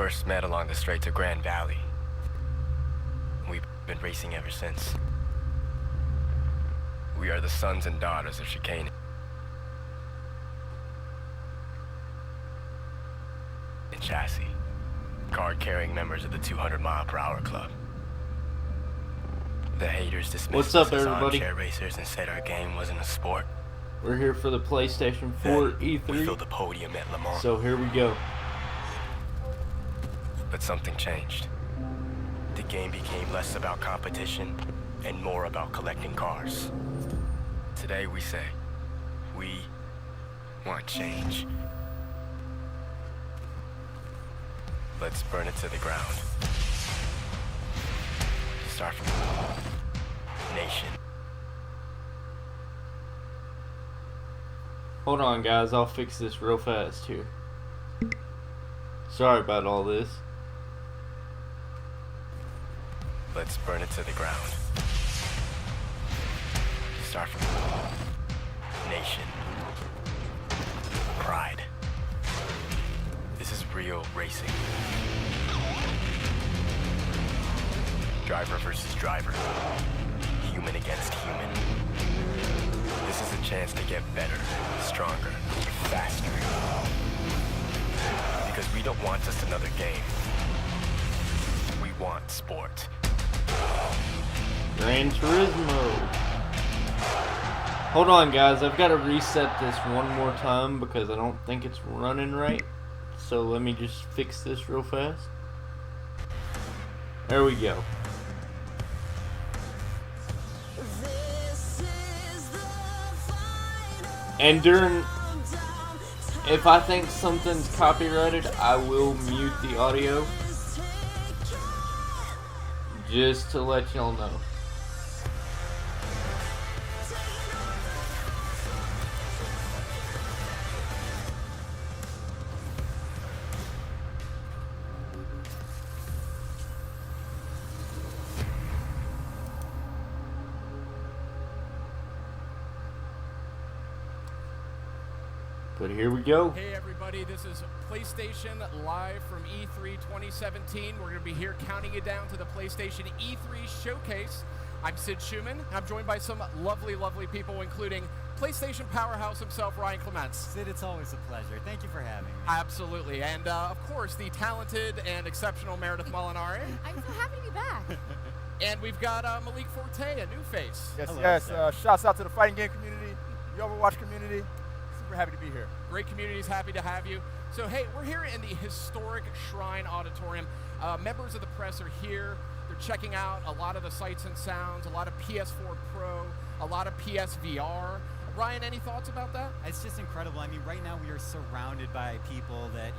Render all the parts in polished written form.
first met along the Strait to Grand Valley. We've been racing ever since. We are the sons and daughters of chicane. And chassis. Card-carrying members of the 200-mile-per-hour club. The haters dismissed us as armchair racers and said our game wasn't a sport. We're here for the PlayStation 4 E3. We filled the podium at Le Mans. So here we go. But something changed. The game became less about competition and more about collecting cars. Today we say, we want change. Let's burn it to the ground. Start from nation. Hold on, guys. I'll fix this real fast here. Sorry about all this. Let's burn it to the ground. Start from nation. Pride. This is real racing. Driver versus driver. Human against human. This is a chance to get better, stronger, faster. Because we don't want just another game. We want sport. Gran Turismo. Hold on, guys. I've got to reset this one more time because I don't think it's running right. So let me just fix this real fast. There we go. And if I think something's copyrighted, I will mute the audio. Just to let y'all know. But here we go. Hey everybody, this is PlayStation live from E3 2017. We're going to be here counting you down to the PlayStation E3 Showcase. I'm Sid Schumann. I'm joined by some lovely, lovely people, including PlayStation powerhouse himself, Ryan Clements. Sid, it's always a pleasure. Thank you for having me. Absolutely. And of course, the talented and exceptional Meredith Molinari. I'm so happy to be back. And we've got Malik Forte, a new face. Yes, Hello, yes. sir. Shouts out to the fighting game community, the Overwatch community. Super happy to be here. Great community's happy to have you. So hey, we're here in the historic Shrine Auditorium. Members of the press are here. They're checking out a lot of the sights and sounds, a lot of PS4 Pro, a lot of PSVR. Ryan, any thoughts about that? It's just incredible. I mean, right now we are surrounded by people that,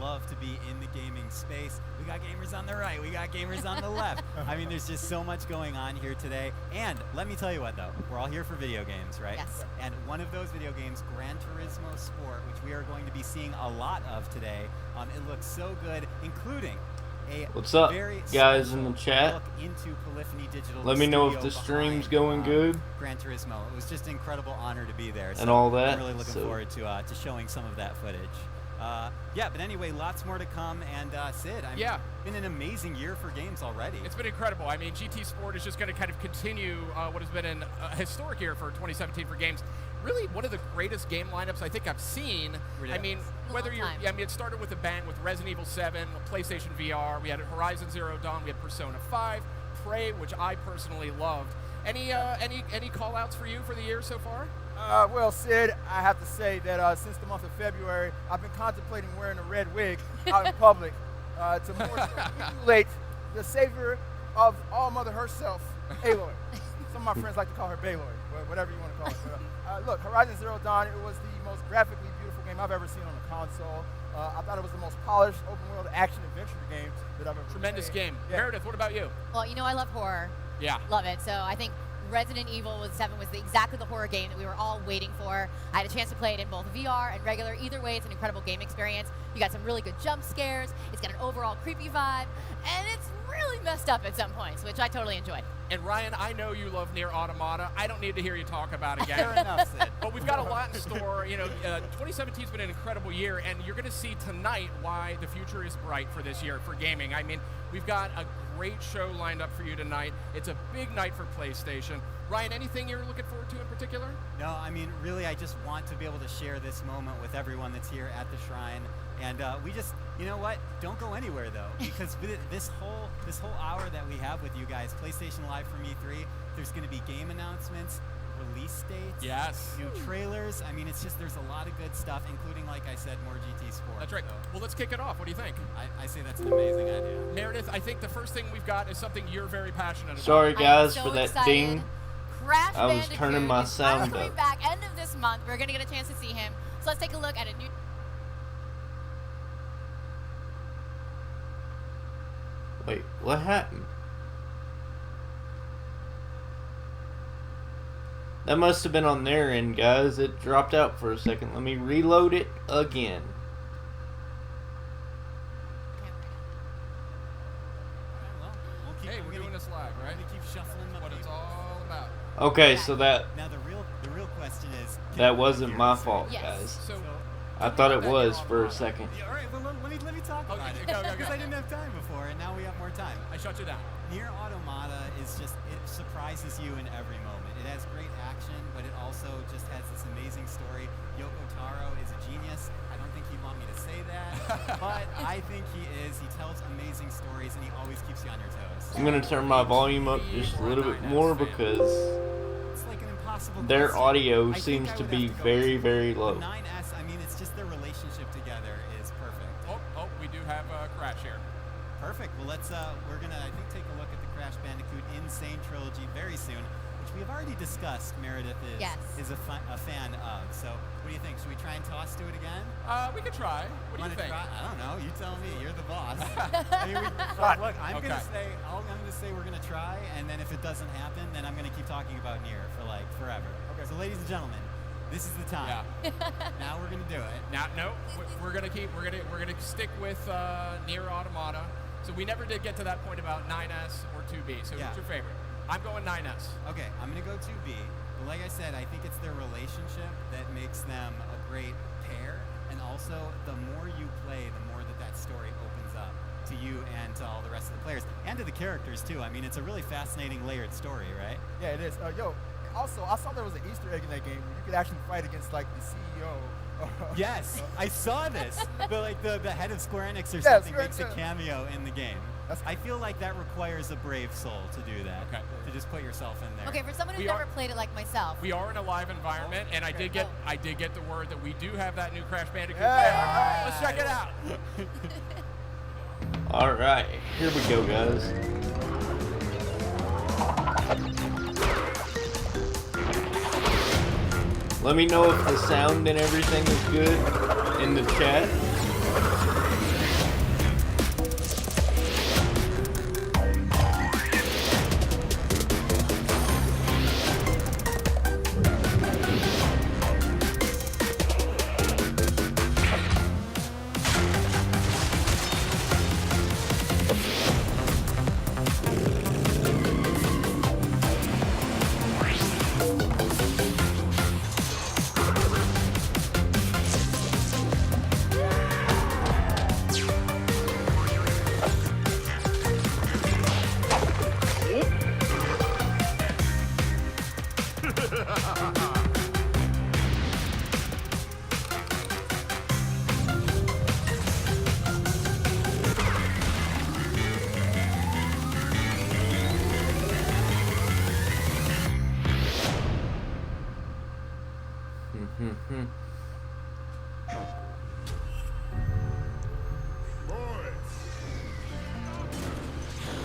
love to be in the gaming space. We got gamers on the right. We got gamers on the left. I mean, there's just so much going on here today. And let me tell you what, though. We're all here for video games, right? Yes. And one of those video games, Gran Turismo Sport, which we are going to be seeing a lot of today, it looks so good, including What's up, very guys in the chat? Look into Polyphony Digital. Let me know if the stream's going good. Gran Turismo. It was just an incredible honor to be there. And all that. I'm really looking forward to showing some of that footage. Yeah, but anyway, lots more to come. And Sid, it's been an amazing year for games already. It's been incredible. I mean, GT Sport is just going to kind of continue what has been a historic year for 2017 for games. Really, one of the greatest game lineups I think I've seen. Ridiculous. I mean, whether you're, it started with a bang with Resident Evil 7, PlayStation VR. We had Horizon Zero Dawn. We had Persona 5, Prey, which I personally loved. Any call-outs for you for the year so far? Well, Sid, I have to say that since the month of February, I've been contemplating wearing a red wig out in public to more so emulate the savior of all mother herself, Aloy. Some of my friends like to call her Bayloy, whatever you want to call it. But, look, Horizon Zero Dawn, it was the most graphically beautiful game I've ever seen on a console. I thought it was the most polished open-world action-adventure game that I've ever Tremendous played. game. Yeah. Meredith, what about you? Well, I love horror. Yeah. Love it. So I think Resident Evil 7 was exactly the horror game that we were all waiting for. I had a chance to play it in both VR and regular. Either way, it's an incredible game experience. You got some really good jump scares. It's got an overall creepy vibe, and it's really messed up at some points, which I totally enjoyed. And Ryan, I know you love Nier Automata. I don't need to hear you talk about it again. Fair enough, Sid. But we've got a lot in store. 2017's been an incredible year, and you're going to see tonight why the future is bright for this year for gaming. I mean, we've got a great show lined up for you tonight. It's a big night for PlayStation. Ryan, anything you're looking forward to in particular? No, I mean, really, I just want to be able to share this moment with everyone that's here at the Shrine. And we just, you know what? Don't go anywhere, though, because with this whole hour that we have with you guys, PlayStation Live from E3, there's going to be game announcements, release dates, yes, new trailers. I mean, it's just, there's a lot of good stuff, including, like I said, more GT Sport. That's right. So Well, let's kick it off. What do you think? I say that's an amazing idea. Meredith, I think the first thing we've got is something you're very passionate about. Sorry, guys, I'm for so that excited. ding. Crash I was Bandicoot turning my is sound finally up. back end of this month. We're going to get a chance to see him. So let's take a look at a new... Wait, what happened? That must have been on their end, guys. It dropped out for a second. Let me reload it again. Well, we'll keep, Hey, I'm we're gonna- doing this live, I'm right? gonna keep shuffling the What it's paper. all about. Okay, so that Now the real question is, can that we wasn't hear my us? fault, Yes. guys. So, I thought it that was you're for a on second. Yeah, all right, well, let me talk Okay, about it. go, Because I didn't have time before, and now we have more time. I shut you down. Nier Automata is just, it surprises you in every moment. It has great action, but it also just has this amazing story. Yoko Taro is a genius. I don't think he'd want me to say that, but I think he is. He tells amazing stories, and he always keeps you on your toes. I'm gonna turn my volume up just a little bit more because It's like an impossible their question. audio I think seems I to would be have to go very, with very the low. 9S, I mean, it's just their relationship together is perfect. Oh, we do have a crash here. Perfect. Well, we're gonna, I think, take a look at the Crash Bandicoot Insane Trilogy very soon, which we have already discussed. Meredith is a fan of. So, what do you think? Should we try and toss to it again? We could try. What do you Wanna think? try? I don't know. You tell me. You're the boss. I mean, look, I'm Okay. gonna say we're gonna try, and then if it doesn't happen, then I'm gonna keep talking about Nier for like forever. Okay. So, ladies and gentlemen, this is the time. Yeah. Now we're gonna do it. Now, no, we're gonna stick with Nier Automata. So we never did get to that point about 9S or 2B. So Yeah. who's your favorite? I'm going 9S. Okay, I'm gonna go 2B. But like I said, I think it's their relationship that makes them a great pair. And also, the more you play, the more that story opens up to you and to all the rest of the players. And to the characters, too. I mean, it's a really fascinating, layered story, right? Yeah, it is. Also, I saw there was an Easter egg in that game where you could actually fight against like the CEO. Yes, I saw this. The head of Square Enix or Yeah, something makes a Square- cameo in the game. That's- I feel like that requires a brave soul to do that. Okay. To just put yourself in there. Okay, for someone who's We are- never played it like myself. We are in a live environment, and I did get the word that we do have that new Crash Bandicoot. Yeah. Let's check it out. Alright, here we go, guys. Let me know if the sound and everything is good in the chat.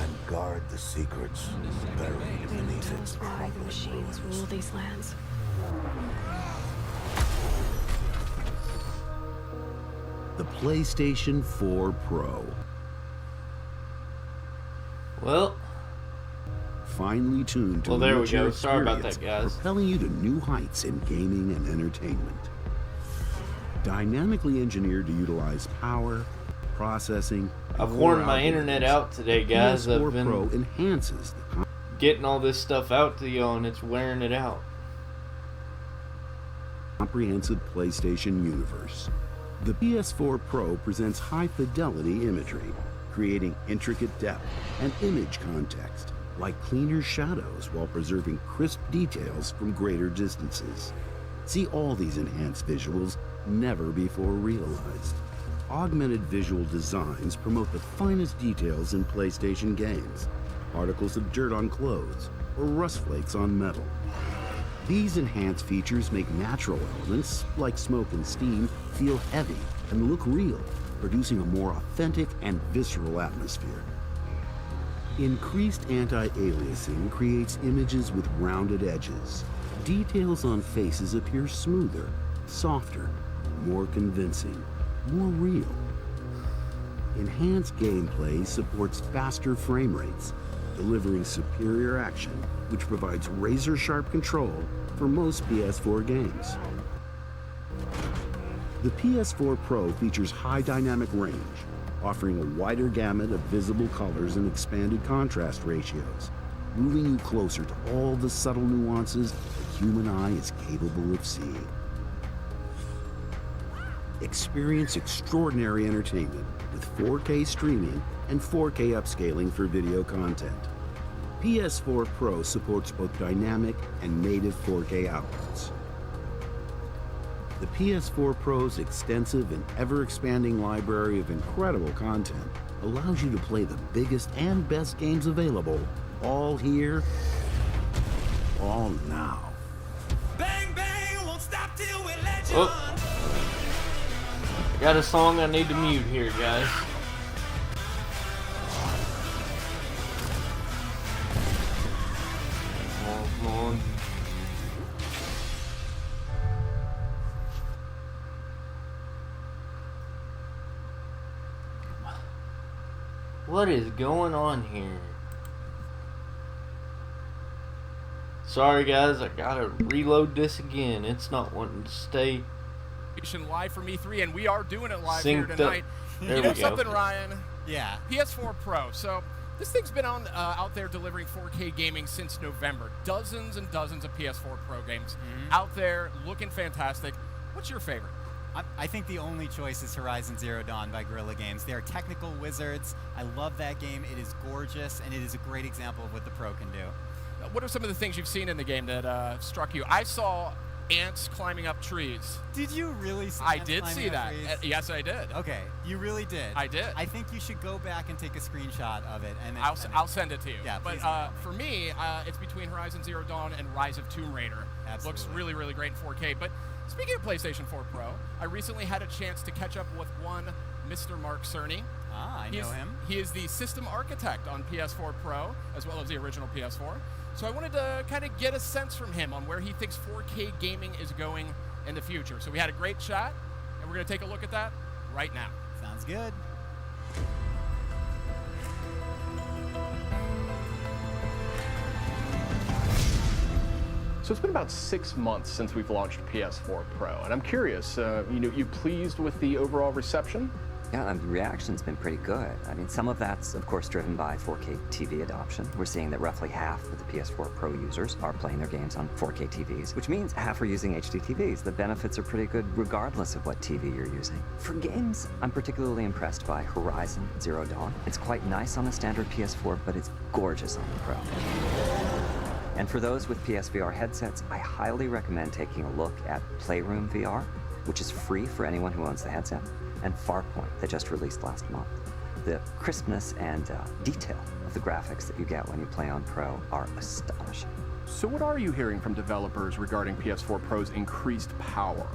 And guard the secrets buried beneath its Only the crumbling machines ruins. rule these lands. The PlayStation 4 Pro. Well, finely tuned to Well, there we enrich your go. Sorry about experience, that, guys. propelling you to new heights in gaming and entertainment. Dynamically engineered to utilize power, processing. I've and worn core my internet algorithms, out today, the guys. PS4 I've been Pro enhances the getting all this stuff out to you, and it's wearing it out. comprehensive PlayStation universe. The PS4 Pro presents high-fidelity imagery, creating intricate depth and image context, like cleaner shadows while preserving crisp details from greater distances. See all these enhanced visuals never before realized. Augmented visual designs promote the finest details in PlayStation games, particles of dirt on clothes, or rust flakes on metal. These enhanced features make natural elements, like smoke and steam, feel heavy and look real, producing a more authentic and visceral atmosphere. Increased anti-aliasing creates images with rounded edges. Details on faces appear smoother, softer, more convincing, more real. Enhanced gameplay supports faster frame rates, delivering superior action, which provides razor-sharp control for most PS4 games. The PS4 Pro features high dynamic range, offering a wider gamut of visible colors and expanded contrast ratios, moving you closer to all the subtle nuances the human eye is capable of seeing. Experience extraordinary entertainment with 4K streaming and 4K upscaling for video content. PS4 Pro supports both dynamic and native 4K outputs. The PS4 Pro's extensive and ever-expanding library of incredible content allows you to play the biggest and best games available, all here, all now. Bang, bang, won't stop till we let you Oh. Got a song I need to mute here, guys. Come on. What is going on here? Sorry guys, I gotta reload this again. It's not wanting to stay Live from E3, and we are doing it live synced here tonight. up. You There know we go. something, Ryan? Yeah. PS4 Pro. So this thing's been on out there delivering 4K gaming since November. Dozens and dozens of PS4 Pro games out there looking fantastic. What's your favorite? I think the only choice is Horizon Zero Dawn by Guerrilla Games. They are technical wizards. I love that game. It is gorgeous, and it is a great example of what the Pro can do. What are some of the things you've seen in the game that struck you? I saw ants climbing up trees. Did you really see I ants did climbing see up that. trees? Yes, I did. Okay, you really did. I did. I think you should go back and take a screenshot of it. And then I'll send it to you. Yeah, but please do. for me, it's between Horizon Zero Dawn and Rise of Tomb Raider. Absolutely. Looks really, really great in 4K. But speaking of PlayStation 4 Pro, I recently had a chance to catch up with one Mr. Mark Cerny. Ah, I know him. He is the system architect on PS4 Pro, as well as the original PS4. So I wanted to kind of get a sense from him on where he thinks 4K gaming is going in the future. So we had a great chat, and we're going to take a look at that right now. Sounds good. So it's been about 6 months since we've launched PS4 Pro, and I'm curious, you pleased with the overall reception? Yeah, the reaction's been pretty good. I mean, some of that's, of course, driven by 4K TV adoption. We're seeing that roughly half of the PS4 Pro users are playing their games on 4K TVs, which means half are using HD TVs. The benefits are pretty good regardless of what TV you're using. For games, I'm particularly impressed by Horizon Zero Dawn. It's quite nice on a standard PS4, but it's gorgeous on the Pro. And for those with PSVR headsets, I highly recommend taking a look at Playroom VR, which is free for anyone who owns the headset, and Farpoint that just released last month. The crispness and detail of the graphics that you get when you play on Pro are astonishing. So what are you hearing from developers regarding PS4 Pro's increased power?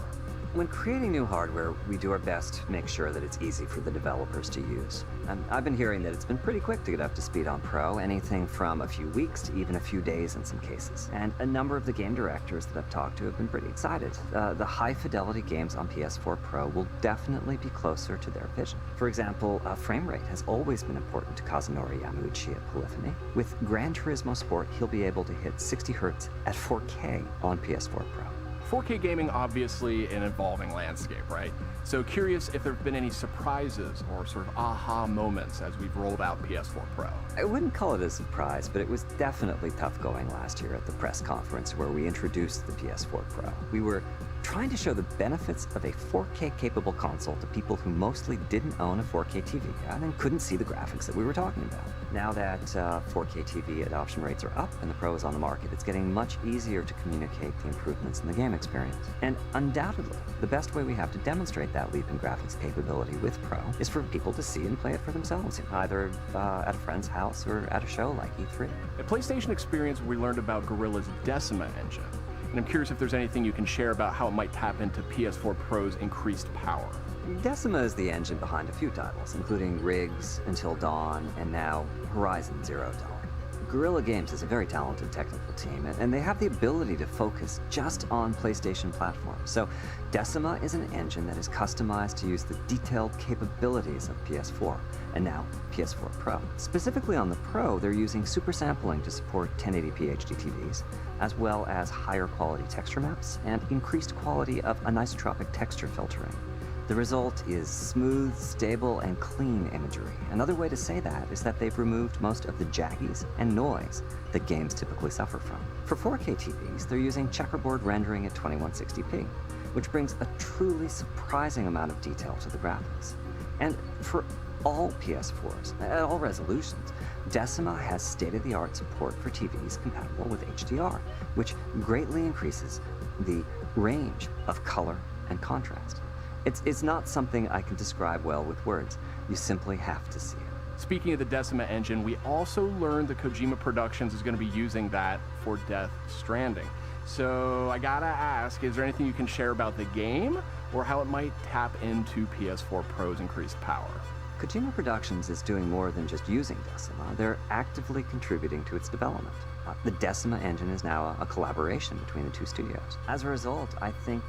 When creating new hardware, we do our best to make sure that it's easy for the developers to use. And I've been hearing that it's been pretty quick to get up to speed on Pro, anything from a few weeks to even a few days in some cases. And a number of the game directors that I've talked to have been pretty excited. The high-fidelity games on PS4 Pro will definitely be closer to their vision. For example, frame rate has always been important to Kazunori Yamauchi at Polyphony. With Gran Turismo Sport, he'll be able to hit 60 Hz at 4K on PS4 Pro. 4K gaming, obviously an evolving landscape, right? So curious if there have been any surprises or sort of aha moments as we've rolled out PS4 Pro. I wouldn't call it a surprise, but it was definitely tough going last year at the press conference where we introduced the PS4 Pro. We were trying to show the benefits of a 4K capable console to people who mostly didn't own a 4K TV and couldn't see the graphics that we were talking about. Now that 4K TV adoption rates are up and the Pro is on the market, it's getting much easier to communicate the improvements in the game experience. And undoubtedly, the best way we have to demonstrate that leap in graphics capability with Pro is for people to see and play it for themselves, either at a friend's house or at a show like E3. At PlayStation Experience, we learned about Guerrilla's Decima engine. And I'm curious if there's anything you can share about how it might tap into PS4 Pro's increased power. Decima is the engine behind a few titles, including Riggs, Until Dawn, and now Horizon Zero Dawn. Guerrilla Games is a very talented technical team, and they have the ability to focus just on PlayStation platforms. So Decima is an engine that is customized to use the detailed capabilities of PS4, and now PS4 Pro. Specifically on the Pro, they're using super sampling to support 1080p HD TVs, as well as higher quality texture maps and increased quality of anisotropic texture filtering. The result is smooth, stable, and clean imagery. Another way to say that is that they've removed most of the jaggies and noise that games typically suffer from. For 4K TVs, they're using checkerboard rendering at 2160p, which brings a truly surprising amount of detail to the graphics. And for all PS4s, at all resolutions, Decima has state-of-the-art support for TVs compatible with HDR, which greatly increases the range of color and contrast. It's not something I can describe well with words. You simply have to see it. Speaking of the Decima engine, we also learned that Kojima Productions is going to be using that for Death Stranding. So I gotta ask, is there anything you can share about the game or how it might tap into PS4 Pro's increased power? Kojima Productions is doing more than just using Decima. They're actively contributing to its development. The Decima engine is now a collaboration between the two studios. As a result, I think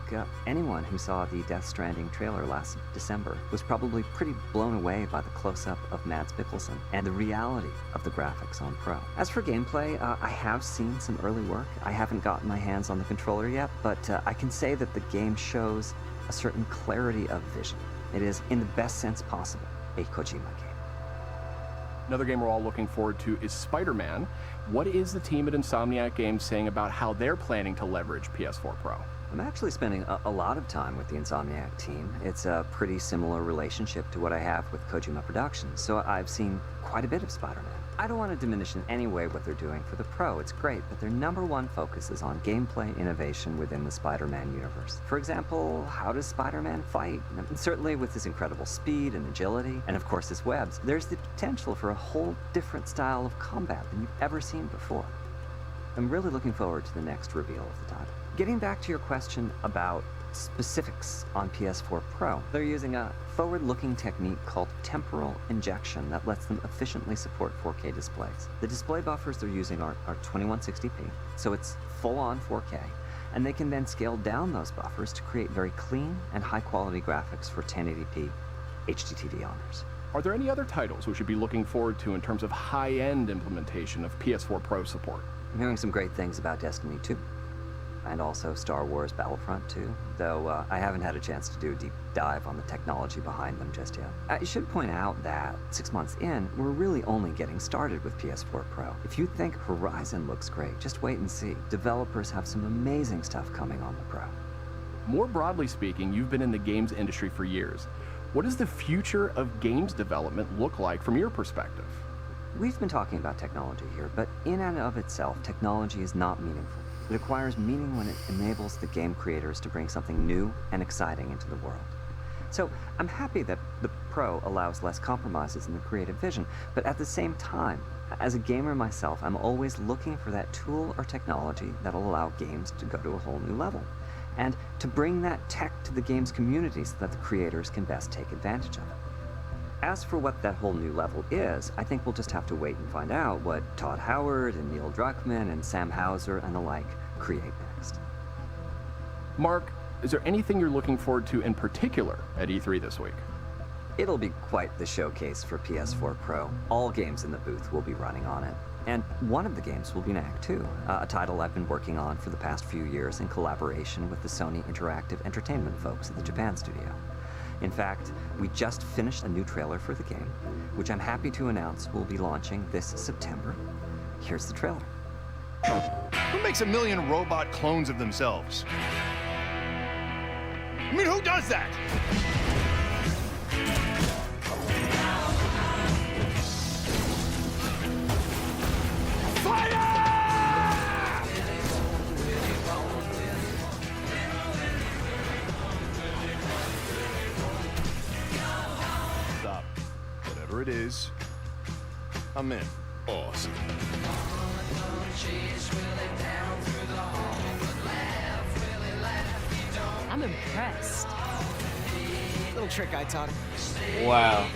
anyone who saw the Death Stranding trailer last December was probably pretty blown away by the close-up of Mads Mikkelsen and the reality of the graphics on Pro. As for gameplay, I have seen some early work. I haven't gotten my hands on the controller yet, but I can say that the game shows a certain clarity of vision. It is, in the best sense possible, a Kojima game. Another game we're all looking forward to is Spider-Man. What is the team at Insomniac Games saying about how they're planning to leverage PS4 Pro? I'm actually spending a lot of time with the Insomniac team. It's a pretty similar relationship to what I have with Kojima Productions, so I've seen quite a bit of Spider-Man. I don't want to diminish in any way what they're doing for the Pro. It's great, but their number one focus is on gameplay innovation within the Spider-Man universe. For example, how does Spider-Man fight? And certainly with his incredible speed and agility, and of course his webs, there's the potential for a whole different style of combat than you've ever seen before. I'm really looking forward to the next reveal of the title. Getting back to your question about specifics on PS4 Pro, they're using a forward-looking technique called temporal injection that lets them efficiently support 4K displays. The display buffers they're using are 2160p, so it's full-on 4K, and they can then scale down those buffers to create very clean and high-quality graphics for 1080p HDTV owners. Are there any other titles we should be looking forward to in terms of high-end implementation of PS4 Pro support? I'm hearing some great things about Destiny 2. And also Star Wars Battlefront 2, though I haven't had a chance to do a deep dive on the technology behind them just yet. I should point out that 6 months in, we're really only getting started with PS4 Pro. If you think Horizon looks great, just wait and see. Developers have some amazing stuff coming on the Pro. More broadly speaking, you've been in the games industry for years. What does the future of games development look like from your perspective? We've been talking about technology here, but in and of itself, technology is not meaningful. It acquires meaning when it enables the game creators to bring something new and exciting into the world. So I'm happy that the Pro allows less compromises in the creative vision, but at the same time, as a gamer myself, I'm always looking for that tool or technology that'll allow games to go to a whole new level. and to bring that tech to the game's community so that the creators can best take advantage of it. As for what that whole new level is, I think we'll just have to wait and find out what Todd Howard and Neil Druckmann and Sam Hauser and the like create next. Mark, is there anything you're looking forward to in particular at E3 this week? It'll be quite the showcase for PS4 Pro. All games in the booth will be running on it. And one of the games will be Knack 2, a title I've been working on for the past few years in collaboration with the Sony Interactive Entertainment folks at the Japan studio. In fact, we just finished a new trailer for the game, which I'm happy to announce will be launching this September. Here's the trailer. Who makes a million robot clones of themselves? I mean, who does that? Stop. Whatever it is, I'm in. Awesome. I'm impressed. Little trick I taught him. Wow.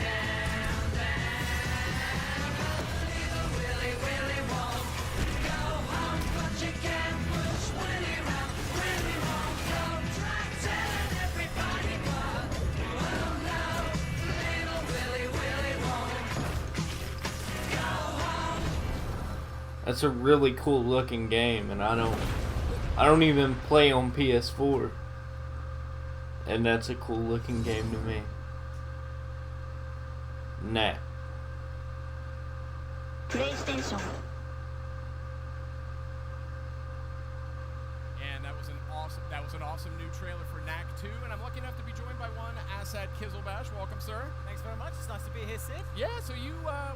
That's a really cool looking game, and I don't even play on PS4. And that's a cool looking game to me. Knack. PlayStation. And that was an awesome new trailer for Knack 2, and I'm lucky enough to be joined by one Asad Kizilbash. Welcome, sir. Thanks very much. It's nice to be here, Sid. Yeah, so you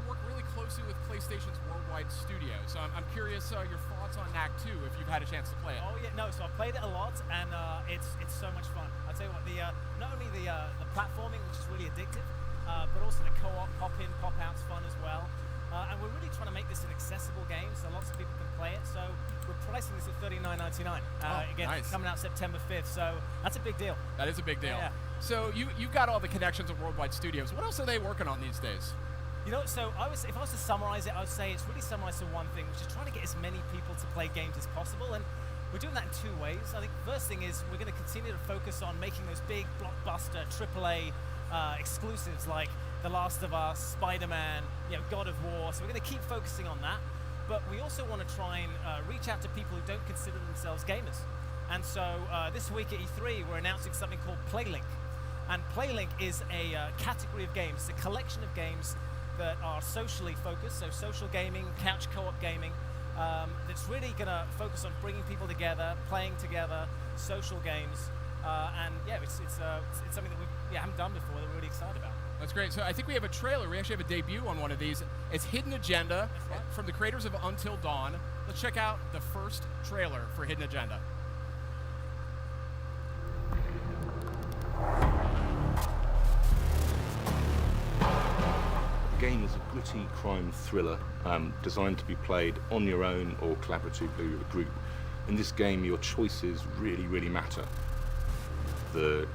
work really closely with PlayStation's worldwide studio. So I'm curious your thoughts on Knack 2 if you've had a chance to play it. Oh yeah, no. So I've played it a lot, and it's so much fun. I tell you what, not only the platforming, which is really addictive, but also the co-op, pop-in, pop-out's fun as well. And we're really trying to make this an accessible game so lots of people can play it. So we're pricing this at $39.99. Again, nice. Coming out September 5th. So that's a big deal. That is a big deal. Yeah. So you've got all the connections of worldwide studios. What else are they working on these days? You know, so if I was to summarize it, I would say it's really summarized to one thing, which is trying to get as many people to play games as possible. And we're doing that in two ways. I think the first thing is we're going to continue to focus on making those big blockbuster AAA exclusives like The Last of Us, Spider-Man, God of War. So we're going to keep focusing on that. But we also want to try and reach out to people who don't consider themselves gamers. And so this week at E3, we're announcing something called PlayLink. And PlayLink is a category of games. It's a collection of games that are socially focused, so social gaming, couch co-op gaming, that's really going to focus on bringing people together, playing together, social games, and yeah, it's something that we haven't done before that we're really excited about. That's great. So I think we have a trailer. We actually have a debut on one of these. It's Hidden Agenda from the creators of Until Dawn. Let's check out the first trailer for Hidden Agenda. The game is a gritty crime thriller designed to be played on your own or collaboratively with a group. In this game, your choices really, really matter. The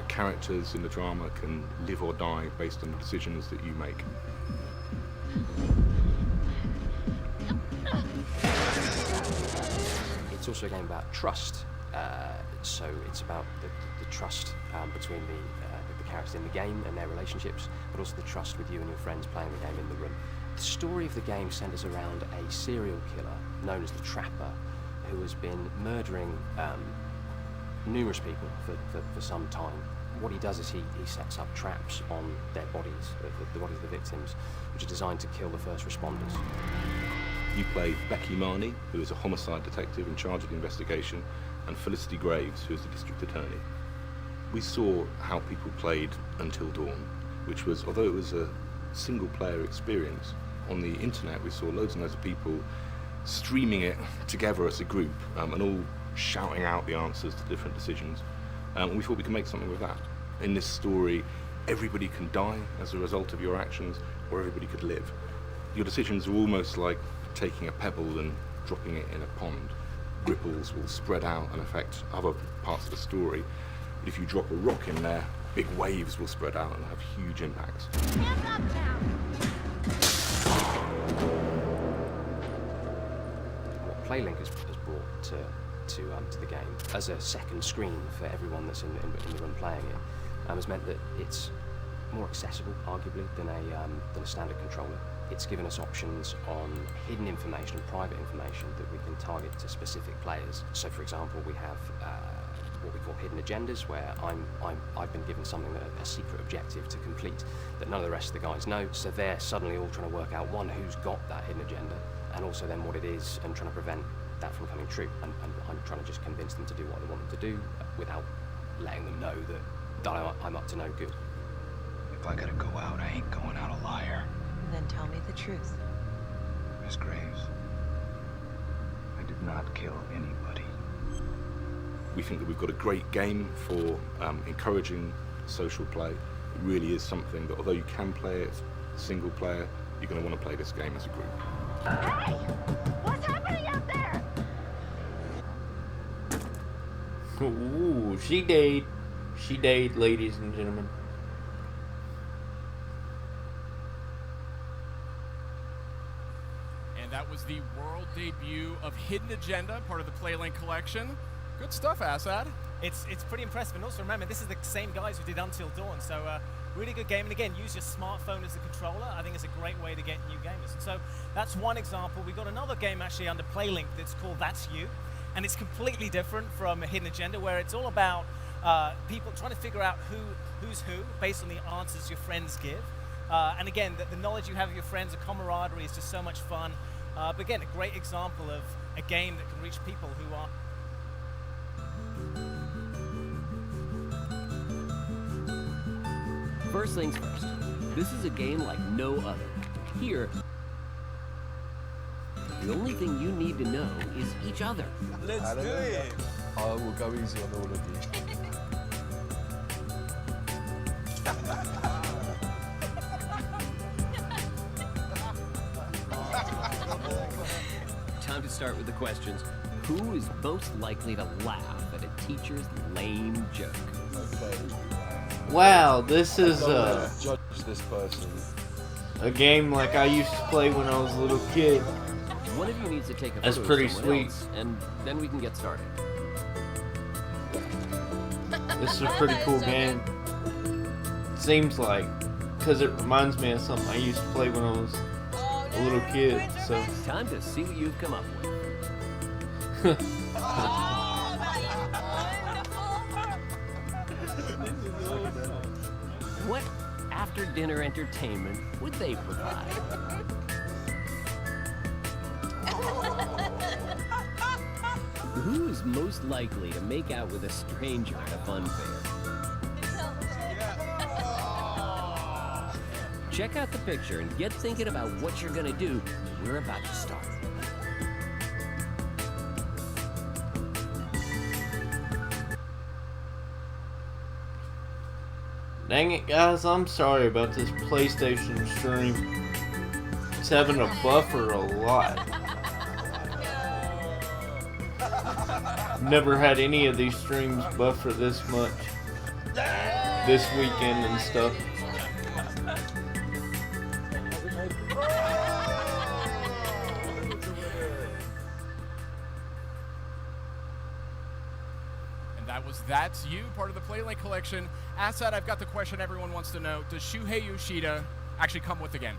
characters in the drama can live or die based on the decisions that you make. It's also a game about trust. So it's about the trust between the characters in the game and their relationships, but also the trust with you and your friends playing the game in the room. The story of the game centers around a serial killer known as the Trapper, who has been murdering numerous people for some time. What he does is he sets up traps on their bodies, the bodies of the victims, which are designed to kill the first responders. You play Becky Marnie, who is a homicide detective in charge of the investigation, and Felicity Graves, who is the district attorney. We saw how people played Until Dawn, which was, although it was a single-player experience, on the internet we saw loads and loads of people streaming it together as a group and all shouting out the answers to different decisions. We thought we could make something with that. In this story, everybody can die as a result of your actions, or everybody could live. Your decisions are almost like taking a pebble and dropping it in a pond. ripples will spread out and affect other parts of the story. But if you drop a rock in there, big waves will spread out and have huge impacts. Hands up now. What PlayLink has brought to the game as a second screen for everyone that's in the room playing it has meant that it's more accessible, arguably, than a standard controller. It's given us options on hidden information and private information that we can target to specific players. So, for example, we have what we call hidden agendas, where I've been given something that a secret objective to complete that none of the rest of the guys know. So they're suddenly all trying to work out, one, who's got that hidden agenda, and also then what it is, and trying to prevent that from coming true. And I'm trying to just convince them to do what they want them to do without letting them know that I'm up to no good. If I gotta go out, I ain't going out a liar. Then tell me the truth. Miss Graves, I did not kill anybody. We think that we've got a great game for encouraging social play. It really is something that, although you can play it single player, you're going to want to play this game as a group. Hey! What's happening out there? Ooh, she did. She did, ladies and gentlemen. And that was the world debut of Hidden Agenda, part of the PlayLink collection. Good stuff, Assad. It's pretty impressive, and also remember, this is the same guys who did Until Dawn, so really good game. And again, use your smartphone as a controller. I think it's a great way to get new gamers. And so that's one example. We've got another game actually under PlayLink that's called That's You, and it's completely different from Hidden Agenda, where it's all about people trying to figure out who's who based on the answers your friends give. And again, the knowledge you have of your friends, the camaraderie is just so much fun. But again, a great example of a game that can reach people who are... First things first, this is a game like no other. Here, the only thing you need to know is each other. Let's do it! I will go easy on all of you. Time to start with the questions. Who is most likely to laugh at a teacher's lame joke? Okay. Wow, this is judge this person. A game like I used to play when I was a little kid. One of you needs to take a photo That's pretty of someone sweet. else, and then we can get started. This is a pretty cool game. Seems like, because it reminds me of something I used to play when I was a little kid. So Time to see what you've come up with. What after-dinner entertainment would they provide? Who is most likely to make out with a stranger at a fun fair? Check out the picture and get thinking about what you're gonna do. We're about to start. dang it, guys, I'm sorry about this PlayStation stream. It's having to buffer a lot. Never had any of these streams buffer this much. This weekend and stuff. That's You, part of the PlayLink collection. Assad, I've got the question everyone wants to know. Does Shuhei Yoshida actually come with the game?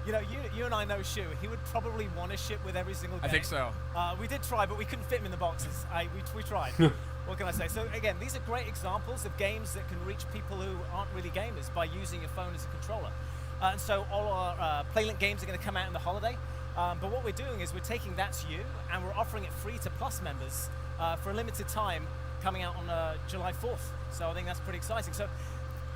You know, you and I know Shu. He would probably want to ship with every single game. I think so. We did try, but we couldn't fit him in the boxes. We tried. What can I say? So again, these are great examples of games that can reach people who aren't really gamers by using your phone as a controller. And so all our PlayLink games are going to come out in the holiday. But what we're doing is we're taking That's You, and we're offering it free to Plus members for a limited time, coming out on July 4th. So I think that's pretty exciting. So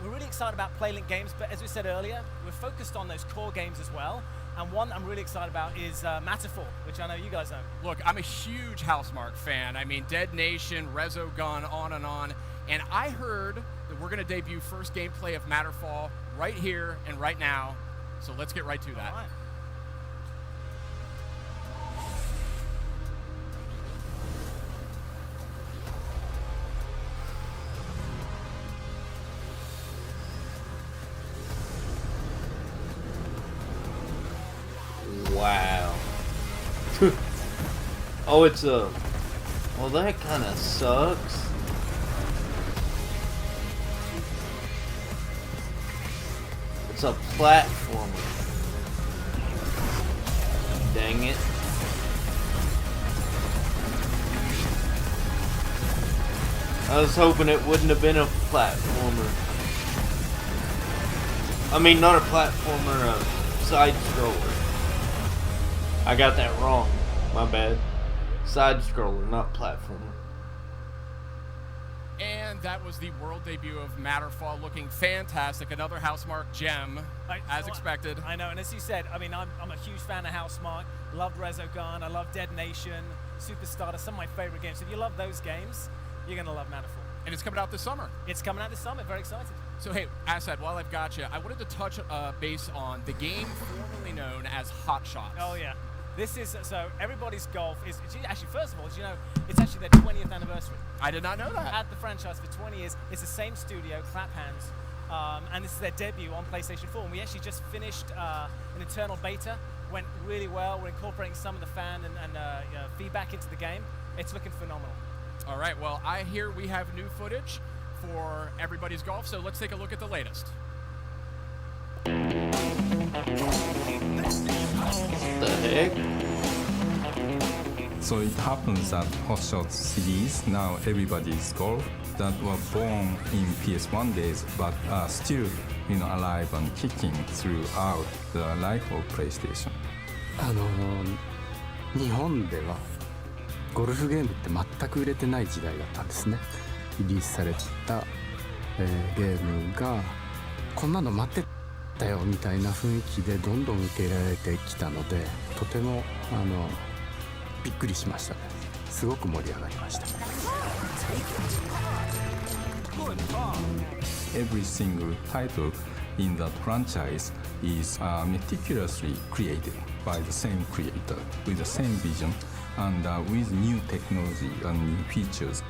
we're really excited about PlayLink games, but as we said earlier, we're focused on those core games as well. And one I'm really excited about is Metaphor, which I know you guys know. Look, I'm a huge Housemarque fan. I mean, Dead Nation, Resogun, on and on. And I heard that we're going to debut first gameplay of Matterfall right here and right now. So let's get right to that. All right. Wow. Oh, it's a... Well, that kind of sucks. It's a platformer. Dang it. I was hoping it wouldn't have been a platformer. I mean, not a platformer, a side scroller. I got that wrong. My bad. Side scroller, not platformer. And that was the world debut of Matterfall, looking fantastic. Another Housemarque gem, as expected. I know, and as you said, I mean, I'm a huge fan of Housemarque. Loved Resogun, I love Dead Nation, Superstar, some of my favorite games. If you love those games, you're going to love Matterfall. And it's coming out this summer. It's coming out this summer. Very excited. So, hey, Asad, while I've got you, I wanted to touch base on the game formerly known as Hot Shots. Oh, yeah. This is, so Everybody's Golf is, actually, first of all, you know, it's actually their 20th anniversary. I did not know that. At the franchise for 20 years. It's the same studio, Clap Hands, and this is their debut on PlayStation 4. And we actually just finished an internal beta. Went really well. We're incorporating some of the fan and feedback into the game. It's looking phenomenal. All right, well, I hear we have new footage for Everybody's Golf, so let's take a look at the latest. The heck? So it happens that Hot Shots series, now Everybody's Golf, that were born in PS1 days but are still, alive and kicking throughout the life of PlayStation. 日本ではゴルフゲームって全く売れてない時代だったんですね。リリースされた、ゲームがこんなの待ってたよみたいな雰囲気でどんどん受け入れられてきたので、とてもびっくりしましたね。すごく盛り上がりました。Every single title in that franchise is meticulously created by the same creator with the same vision and with new technology and new features.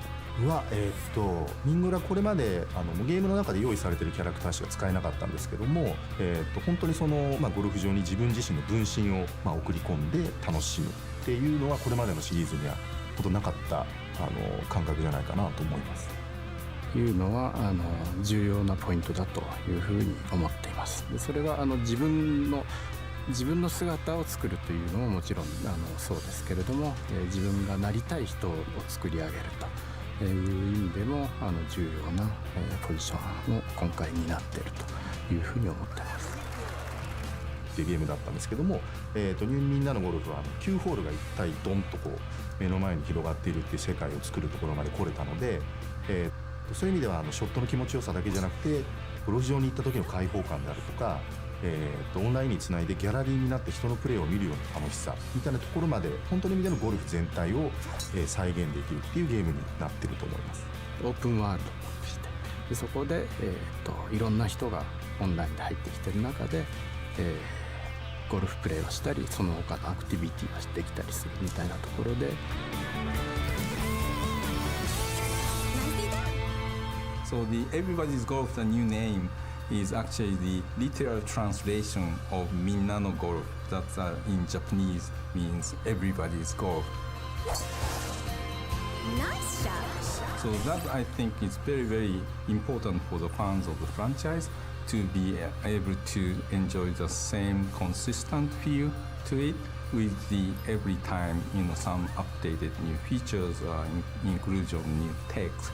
ミングラこれまでゲームの中で用意されているキャラクターしか使えなかったんですけども、本当にその、ゴルフ場に自分自身の分身を、送り込んで楽しむっていうのはこれまでのシリーズにはほどなかった感覚じゃないかなと思います。いうのは重要なポイントだというふうに思っています。でそれは自分の姿を作るというのももちろんそうですけれども、自分がなりたい人を作り上げるという意味でも重要なポジションを今回担っているというふうに思っています。っていうゲームだったんですけども、みんなのゴルフは9ホールが一体ドンとこう目の前に広がっているっていう世界を作るところまで来れたので、そういう意味ではショットの気持ちよさだけじゃなくてゴルフ場に行った時の開放感であるとか、オンラインにつないでギャラリーになって人のプレーを見るような楽しさみたいなところまで本当の意味でのゴルフ全体を、再現できるっていうゲームになってると思います。オープンワールドとしてでそこで、いろんな人がオンラインで入ってきてる中で、ゴルフプレーをしたりその他のアクティビティができたりするみたいなところで。So the Everybody's Golf, the new name, is actually the literal translation of Minna no Golf. That in Japanese means everybody's golf. Nice shot. So that I think is very, very important for the fans of the franchise to be able to enjoy the same consistent feel to it with the every time, some updated new features or inclusion of new text.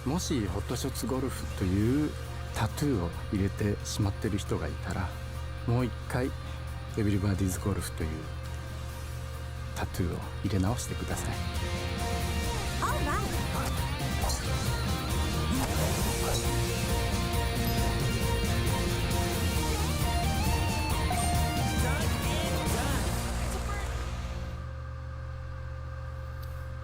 もしホットショッツゴルフというタトゥーを入れてしまっている人がいたらもう一回エブリバディーズゴルフというタトゥーを入れ直してください。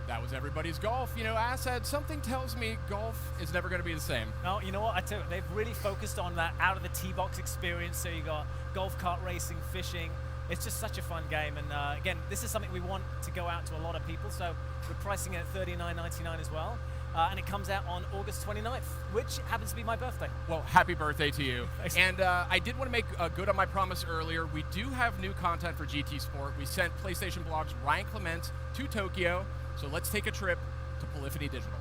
That was Everybody's Golf. Asad, something tells me golf is never going to be the same. No, you know what? I tell you, they've really focused on that out of the tee box experience. So you got golf cart racing, fishing. It's just such a fun game. And again, this is something we want to go out to a lot of people. So we're pricing it at $39.99 as well. and it comes out on August 29th, which happens to be my birthday. Well, happy birthday to you. And I did want to make good on my promise earlier. We do have new content for GT Sport. We sent PlayStation Blog's Ryan Clement to Tokyo, so let's take a trip to Polyphony Digital.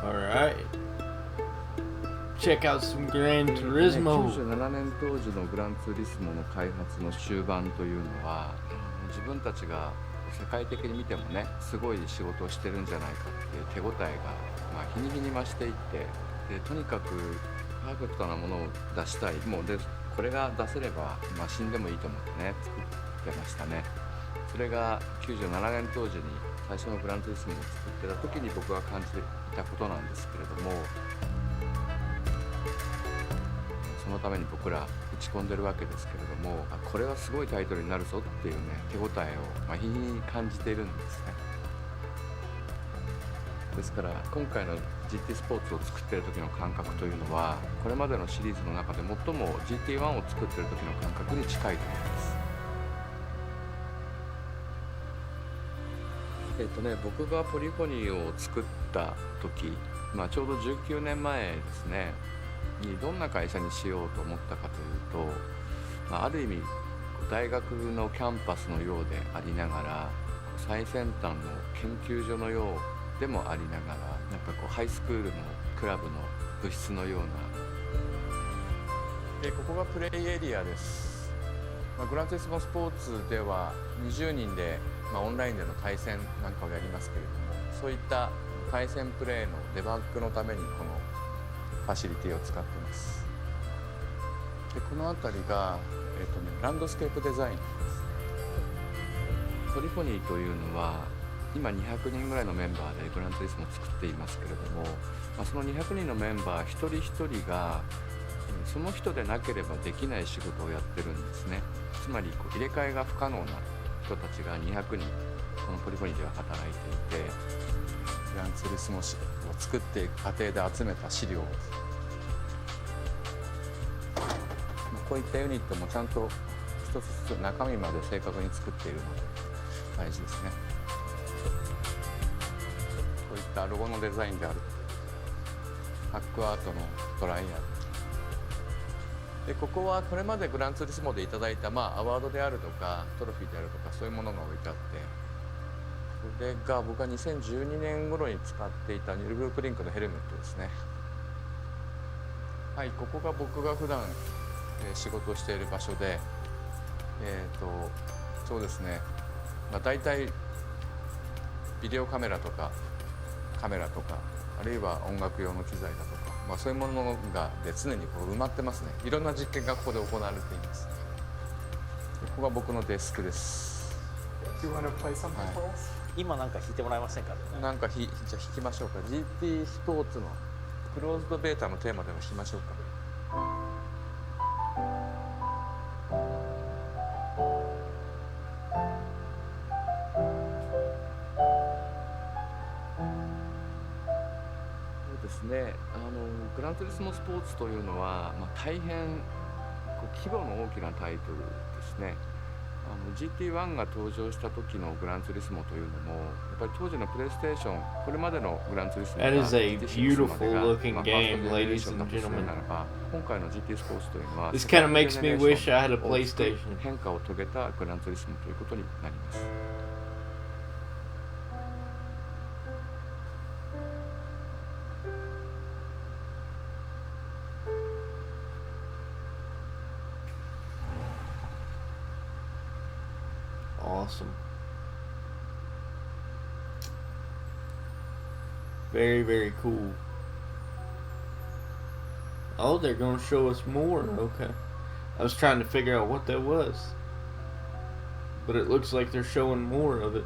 All right. Check out some Gran Turismo. 97年当時のグランツーリスモの開発の終盤というのは、自分たちが世界的に見てもね、すごい仕事をしてるんじゃないかっていう手応えが、日に日に増していって、でとにかくパーフェクトなものを出したい。もうでこれが出せれば、死んでもいいと思ってね作ってましたね。それが97年当時に最初のグランツーリスモを作ってた時に僕が感じていたことなんですけれども、そのために僕ら打ち込んでるわけですけれども、これはすごいタイトルになるぞっていうね手応えを日々感じているんですね。ですから今回の GT スポーツを作っている時の感覚というのは、これまでのシリーズの中で最も GT1 を作っている時の感覚に近いと思います。僕がポリフォニーを作った時、ちょうど19年前ですねにどんな会社にしようと思ったかというと、ある意味大学のキャンパスのようでありながら、最先端の研究所のようでもありながら、ハイスクールのクラブの部室のような。でここがプレイエリアです。グランツーリスモスポーツでは20人で、オンラインでの対戦なんかをやりますけれども、そういった対戦プレーのデバッグのためにこのファシリティを使っています。でこの辺りが、ランドスケープデザインです。ポリフォニーというのは今200人ぐらいのメンバーでグランツーリスモを作っていますけれども、その200人のメンバー一人一人がその人でなければできない仕事をやってるんですね。つまり入れ替えが不可能な人たちが200人このポリフォニーでは働いていて、グランツーリスモを作っていく過程で集めた資料を、こういったユニットもちゃんと一つずつ中身まで正確に作っているので大事ですね。こういったロゴのデザインである、ハックアートのトライアルで、ここはこれまでグランツーリスモでいただいた、アワードであるとかトロフィーであるとかそういうものが置いてあって、これが僕が2012年頃に使っていたニュルブルクリンクのヘルメットですね。はい、ここが僕が普段仕事をしている場所で、そうですね、大体ビデオカメラとかカメラとか、あるいは音楽用の機材だとか、そういうものが常に埋まってますね。いろんな実験がここで行われています。ここが僕のデスクです。今なんか弾いてもらえませんか？なんかじゃあ弾きましょうか。 GT スポーツのクローズドベータのテーマでも弾きましょうか。そうですね、グランツーリスモスポーツというのは、大変規模の大きなタイトルですね。GT1 が登場した時のグランツーリスモというのも、やっぱり当時のプレイステーション、これまでのグランツーリスモが That is a beautiful looking game, ladies and な gentlemen. らば、今回の GT スポーツというのは This kind of makes me wish I had a PlayStation. 変化を遂げたグランツーリスモということになります。Awesome. Very, very cool. Oh, they're going to show us more. Okay. I was trying to figure out what that was. But it looks like they're showing more of it.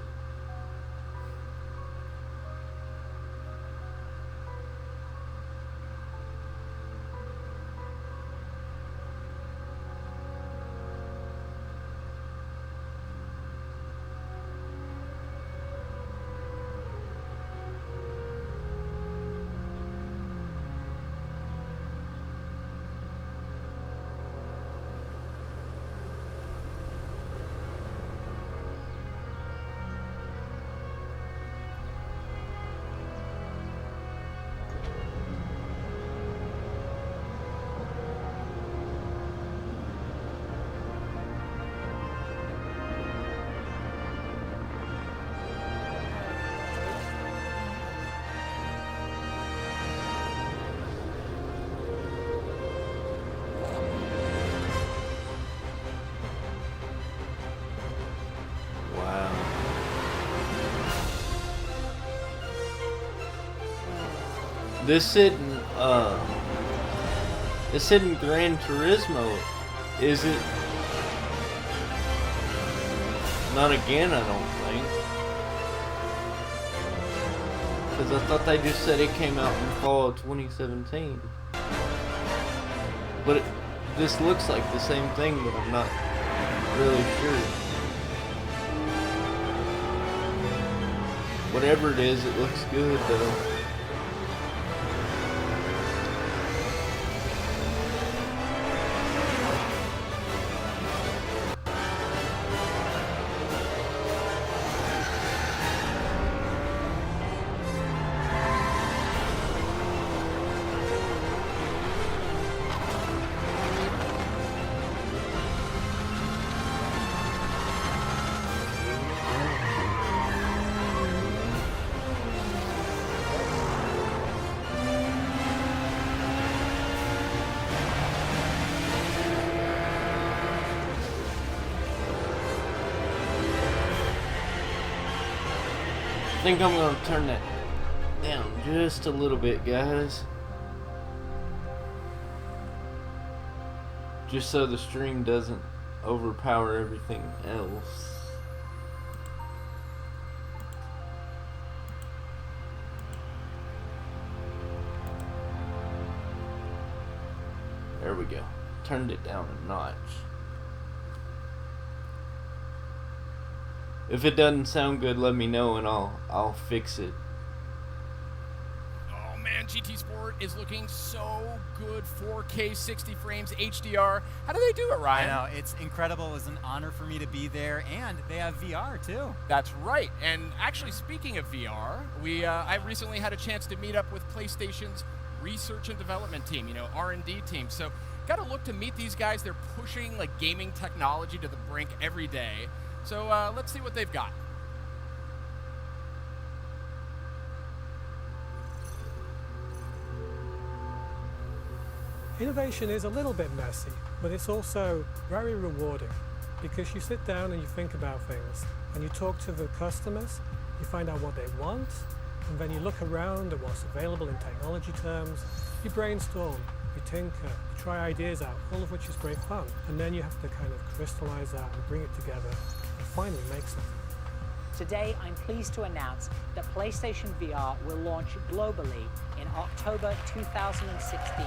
This hidden Gran Turismo isn't not again, I don't think. Because I thought they just said it came out in fall of 2017. But this looks like the same thing, but I'm not really sure. Whatever it is, it looks good though. I think I'm gonna turn that down just a little bit, guys. Just so the stream doesn't overpower everything else. There we go. Turned it down a notch. If it doesn't sound good, let me know and I'll fix it. Oh man, GT Sport is looking so good. 4K 60 frames HDR. How do they do it, Ryan? I know, it's incredible. It was an honor for me to be there, and they have VR too. That's right. And actually, speaking of VR, I recently had a chance to meet up with PlayStation's research and development team, R&D team. So got to look to meet these guys. They're pushing like gaming technology to the brink every day. So let's see what they've got. Innovation is a little bit messy, but it's also very rewarding because you sit down and you think about things and you talk to the customers, you find out what they want, and then you look around at what's available in technology terms, you brainstorm, you tinker, you try ideas out, all of which is great fun. And then you have to kind of crystallize that and bring it together and finally make something. Today, I'm pleased to announce that PlayStation VR will launch globally in October 2016.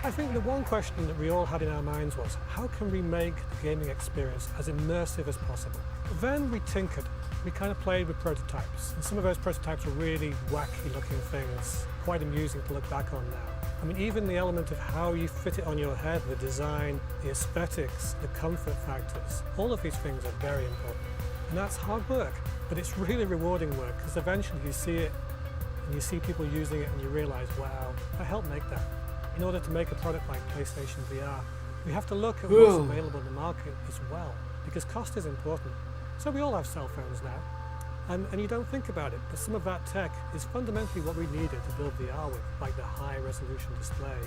I think the one question that we all had in our minds was, how can we make the gaming experience as immersive as possible? Then we tinkered. We kind of played with prototypes. And some of those prototypes were really wacky looking things, quite amusing to look back on now. I mean, even the element of how you fit it on your head, the design, the aesthetics, the comfort factors, all of these things are very important. And that's hard work, but it's really rewarding work because eventually you see it and you see people using it and you realize, wow, I helped make that. In order to make a product like PlayStation VR, we have to look at what's available in the market as well, because cost is important. So we all have cell phones now, and you don't think about it, but some of that tech is fundamentally what we needed to build VR with, like the high resolution display.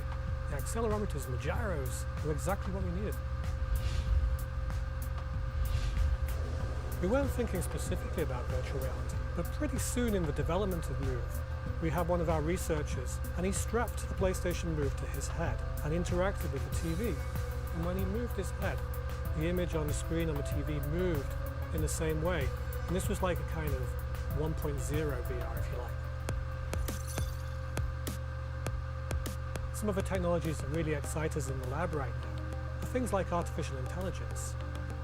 The accelerometers and the gyros were exactly what we needed. We weren't thinking specifically about virtual reality, but pretty soon in the development of Move, we had one of our researchers, and he strapped the PlayStation Move to his head and interacted with the TV. And when he moved his head, the image on the screen on the TV moved in the same way. And this was like a kind of 1.0 VR, if you like. Some of the technologies that really excite us in the lab right now are things like artificial intelligence.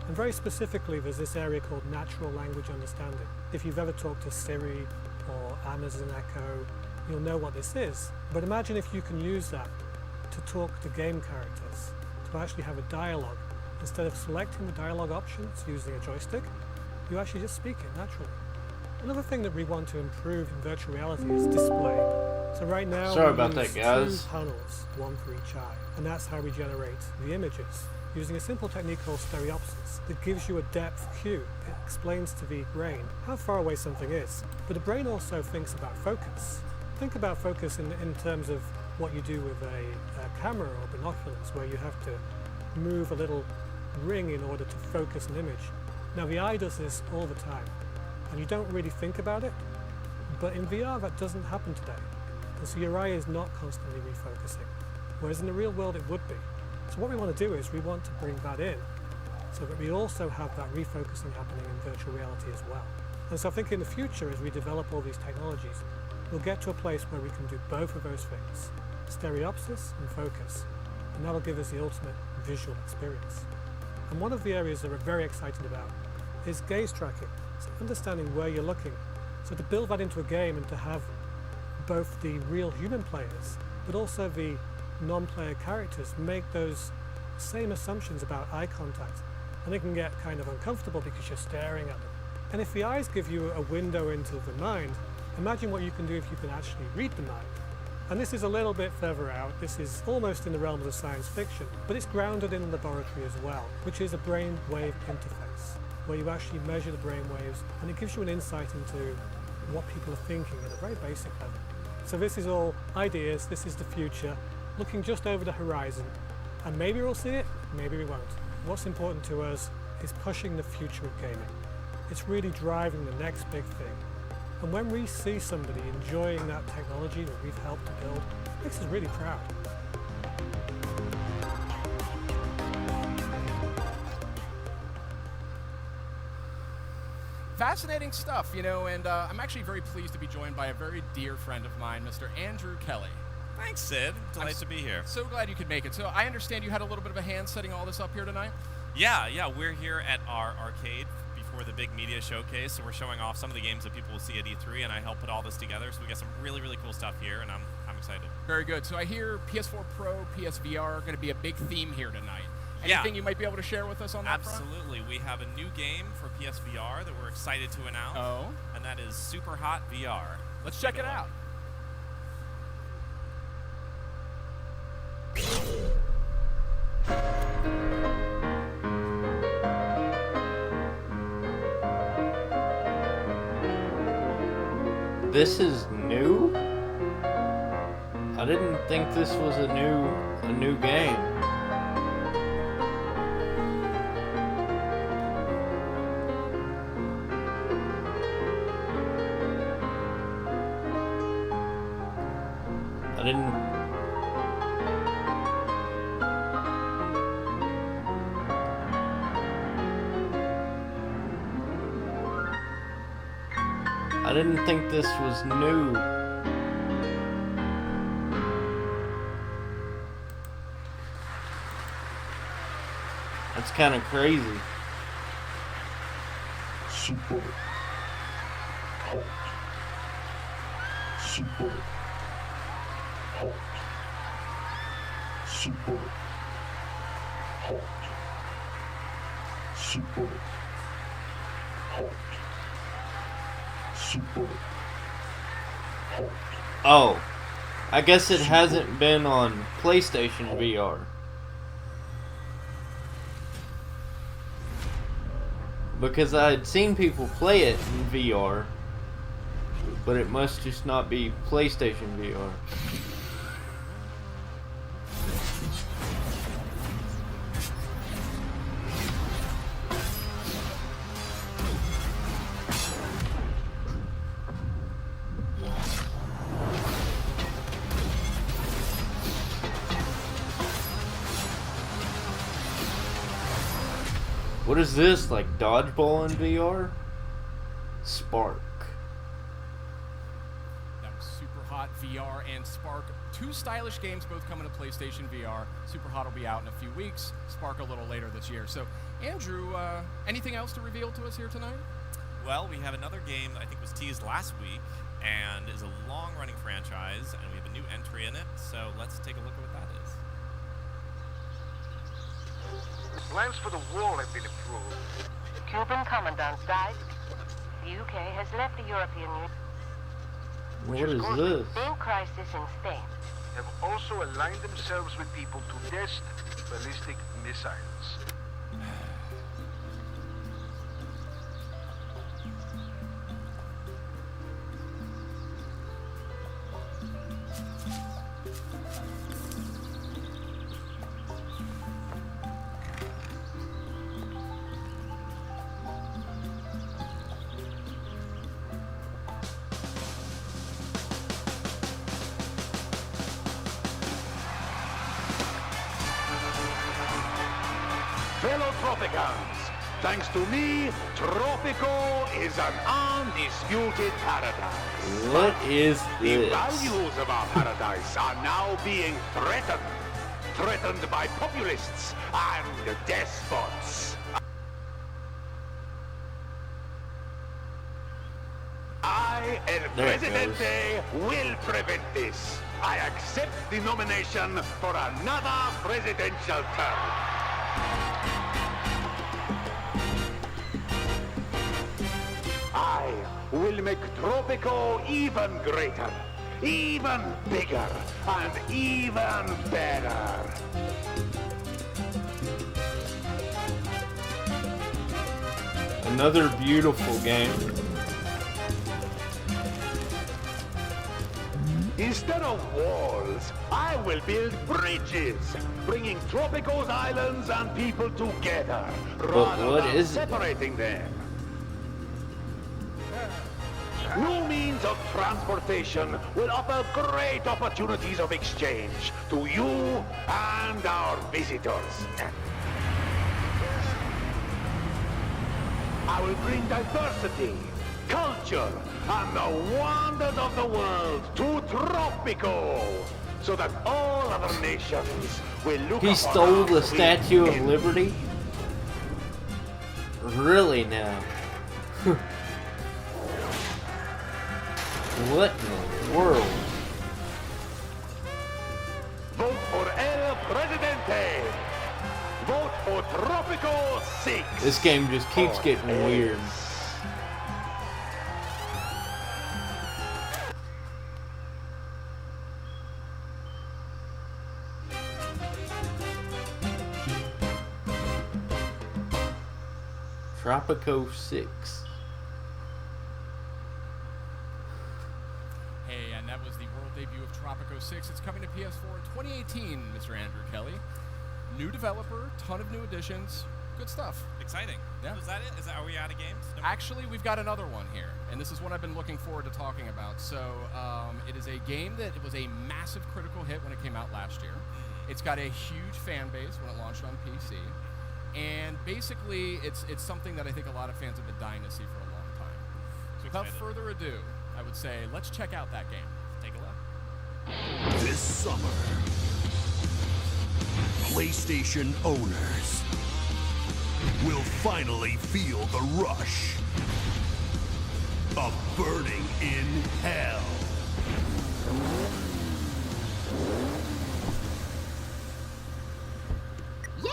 And very specifically, there's this area called natural language understanding. If you've ever talked to Siri or Amazon Echo, you'll know what this is. But imagine if you can use that to talk to game characters, to actually have a dialogue. Instead of selecting the dialogue options using a joystick, you actually just speak it naturally. Another thing that we want to improve in virtual reality is display. So right now, sorry we about use that, guys. 2 panels, one for each eye, and that's how we generate the images, using a simple technique called stereopsis that gives you a depth cue. It explains to the brain how far away something is. But the brain also thinks about focus. Think about focus in terms of what you do with a camera or binoculars, where you have to move a little ring in order to focus an image. Now the eye does this all the time, and you don't really think about it, but in VR that doesn't happen today. And so your eye is not constantly refocusing, whereas in the real world it would be. So what we want to do is we want to bring that in so that we also have that refocusing happening in virtual reality as well. And so I think in the future, as we develop all these technologies, we'll get to a place where we can do both of those things, stereopsis and focus, and that'll give us the ultimate visual experience. And one of the areas that we're very excited about is gaze tracking, so understanding where you're looking. So to build that into a game and to have both the real human players, but also the non-player characters make those same assumptions about eye contact, and they can get kind of uncomfortable because you're staring at them. And if the eyes give you a window into the mind, imagine what you can do if you can actually read the mind. And this is a little bit further out. This is almost in the realm of the science fiction, but it's grounded in laboratory as well, which is a brain-wave interface, where you actually measure the brain waves, and it gives you an insight into what people are thinking at a very basic level. So this is all ideas, this is the future, looking just over the horizon, and maybe we'll see it, maybe we won't. What's important to us is pushing the future of gaming. It's really driving the next big thing. And when we see somebody enjoying that technology that we've helped to build, it makes us really proud. Fascinating stuff, you know, and I'm actually very pleased to be joined by a very dear friend of mine, Mr. Andrew Kelly. Thanks, Sid. Delighted to be here. So glad you could make it. So I understand you had a little bit of a hand setting all this up here tonight? Yeah, we're here at our arcade before the big media showcase, so we're showing off some of the games that people will see at E3, and I helped put all this together, so we got some really, really cool stuff here, and I'm excited. Very good. So I hear PS4 Pro, PSVR are going to be a big theme here tonight. Anything you might be able to share with us on that front? Absolutely. We have a new game for PSVR that we're excited to announce. Oh. And that is Super Hot VR. Let's check it out. This is new? I didn't think this was a new game. I didn't think this was new. That's kind of crazy. Super hot. Super hot. Super hot. Super hot. Super hot. Oh, I guess it hasn't been on PlayStation VR. Because I had seen people play it in VR, but it must just not be PlayStation VR. What is this, like dodgeball in VR? Spark. That was Super Hot VR and Spark. Two stylish games, both coming to PlayStation VR. Super Hot will be out in a few weeks. Spark a little later this year. So, Andrew, anything else to reveal to us here tonight? Well, we have another game that I think was teased last week and is a long-running franchise, and we have a new entry in it. So let's take a look at what that is. Plans for the wall have been approved. Cuban commandant died. The UK has left the European Union. What is this? Same crisis in Spain. Have also aligned themselves with people to test ballistic missiles. Fellow Tropicans, thanks to me, Tropico is an undisputed paradise. What is The this? values of our paradise are now being threatened. Threatened by populists and despots. I, El There it Presidente, will prevent this. I accept the nomination for another presidential term. I will make Tropico even greater, even bigger, and even better. Another beautiful game. Instead of walls, I will build bridges, bringing Tropico's islands and people together, rather what than is it? separating them. New means of transportation will offer great opportunities of exchange to you and our visitors. I will bring diversity, culture, and the wonders of the world to Tropico, so that all other nations will look He upon stole us the with Statue of envy. Liberty? Really now? What in the world? Vote for El Presidente. Vote for Tropico 6. This game just keeps getting weird. Tropico 6. Hey, and that was the world debut of Tropico 6. It's coming to PS4 in 2018, Mr. Andrew Kelly. New developer, ton of new additions, good stuff. Exciting. Yeah. Is that it? Are we out of games? No. Actually, we've got another one here, and this is what I've been looking forward to talking about. So, it is a game that was a massive critical hit when it came out last year. It's got a huge fan base when it launched on PC, and basically, it's something that I think a lot of fans have been dying to see for a long time. So, without further ado, I would say let's check out that game. Take a look. This summer, PlayStation owners will finally feel the rush of burning in hell. Yeah,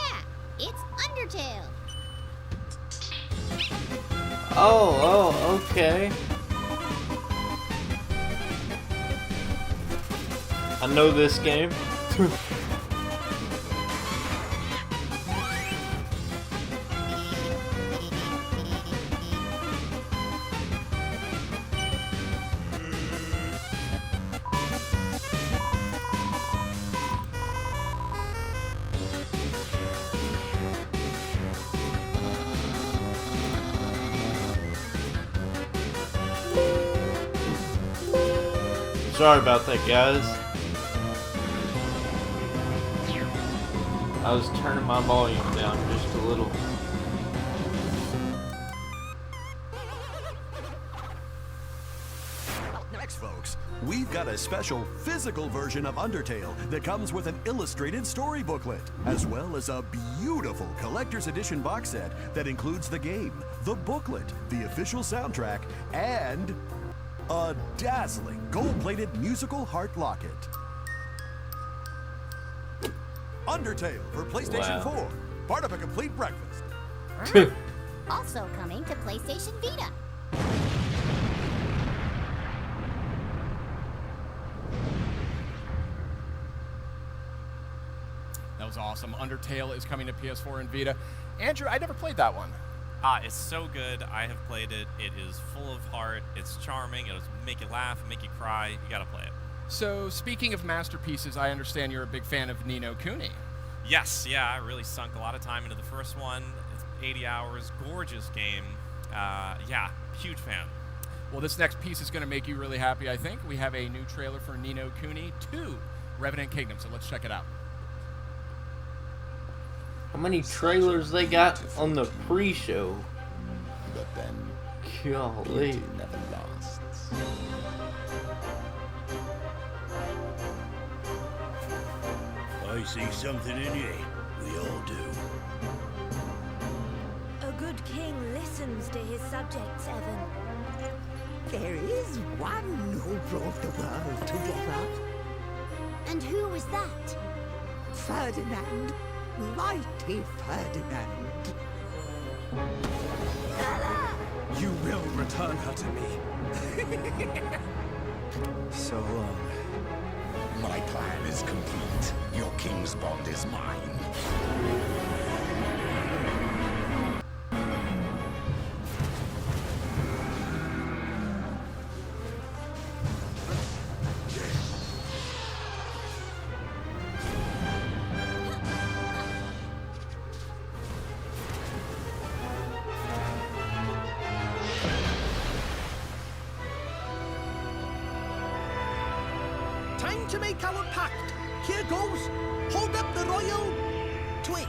it's Undertale. Oh, okay. I know this game. Sorry about that, guys. I was turning my volume down just a little. Next, folks, we've got a special physical version of Undertale that comes with an illustrated story booklet, as well as a beautiful collector's edition box set that includes the game, the booklet, the official soundtrack, and a dazzling gold-plated musical heart locket. Undertale for PlayStation 4. Part of a complete breakfast. Also coming to PlayStation Vita. That was awesome. Undertale is coming to PS4 and Vita. Andrew, I never played that one. It's so good. I have played it. It is full of heart. It's charming. It'll make you laugh, make you cry. You gotta play it. So, speaking of masterpieces, I understand you're a big fan of Ni no Kuni. Yes, yeah, I really sunk a lot of time into the first one. It's 80 hours, gorgeous game. Yeah, huge fan. Well, this next piece is going to make you really happy, I think. We have a new trailer for Ni no Kuni 2, Revenant Kingdom, so let's check it out. How many trailers they got on the pre-show? But then, golly. beauty never lasts. I see something in you. We all do. A good king listens to his subjects, Evan. There is one who brought the world together. And who was that? Ferdinand. Mighty Ferdinand. You will return her to me. So long. My plan is complete. Your king's bond is mine. Time to make our pact. Here goes. Hold up the royal twig.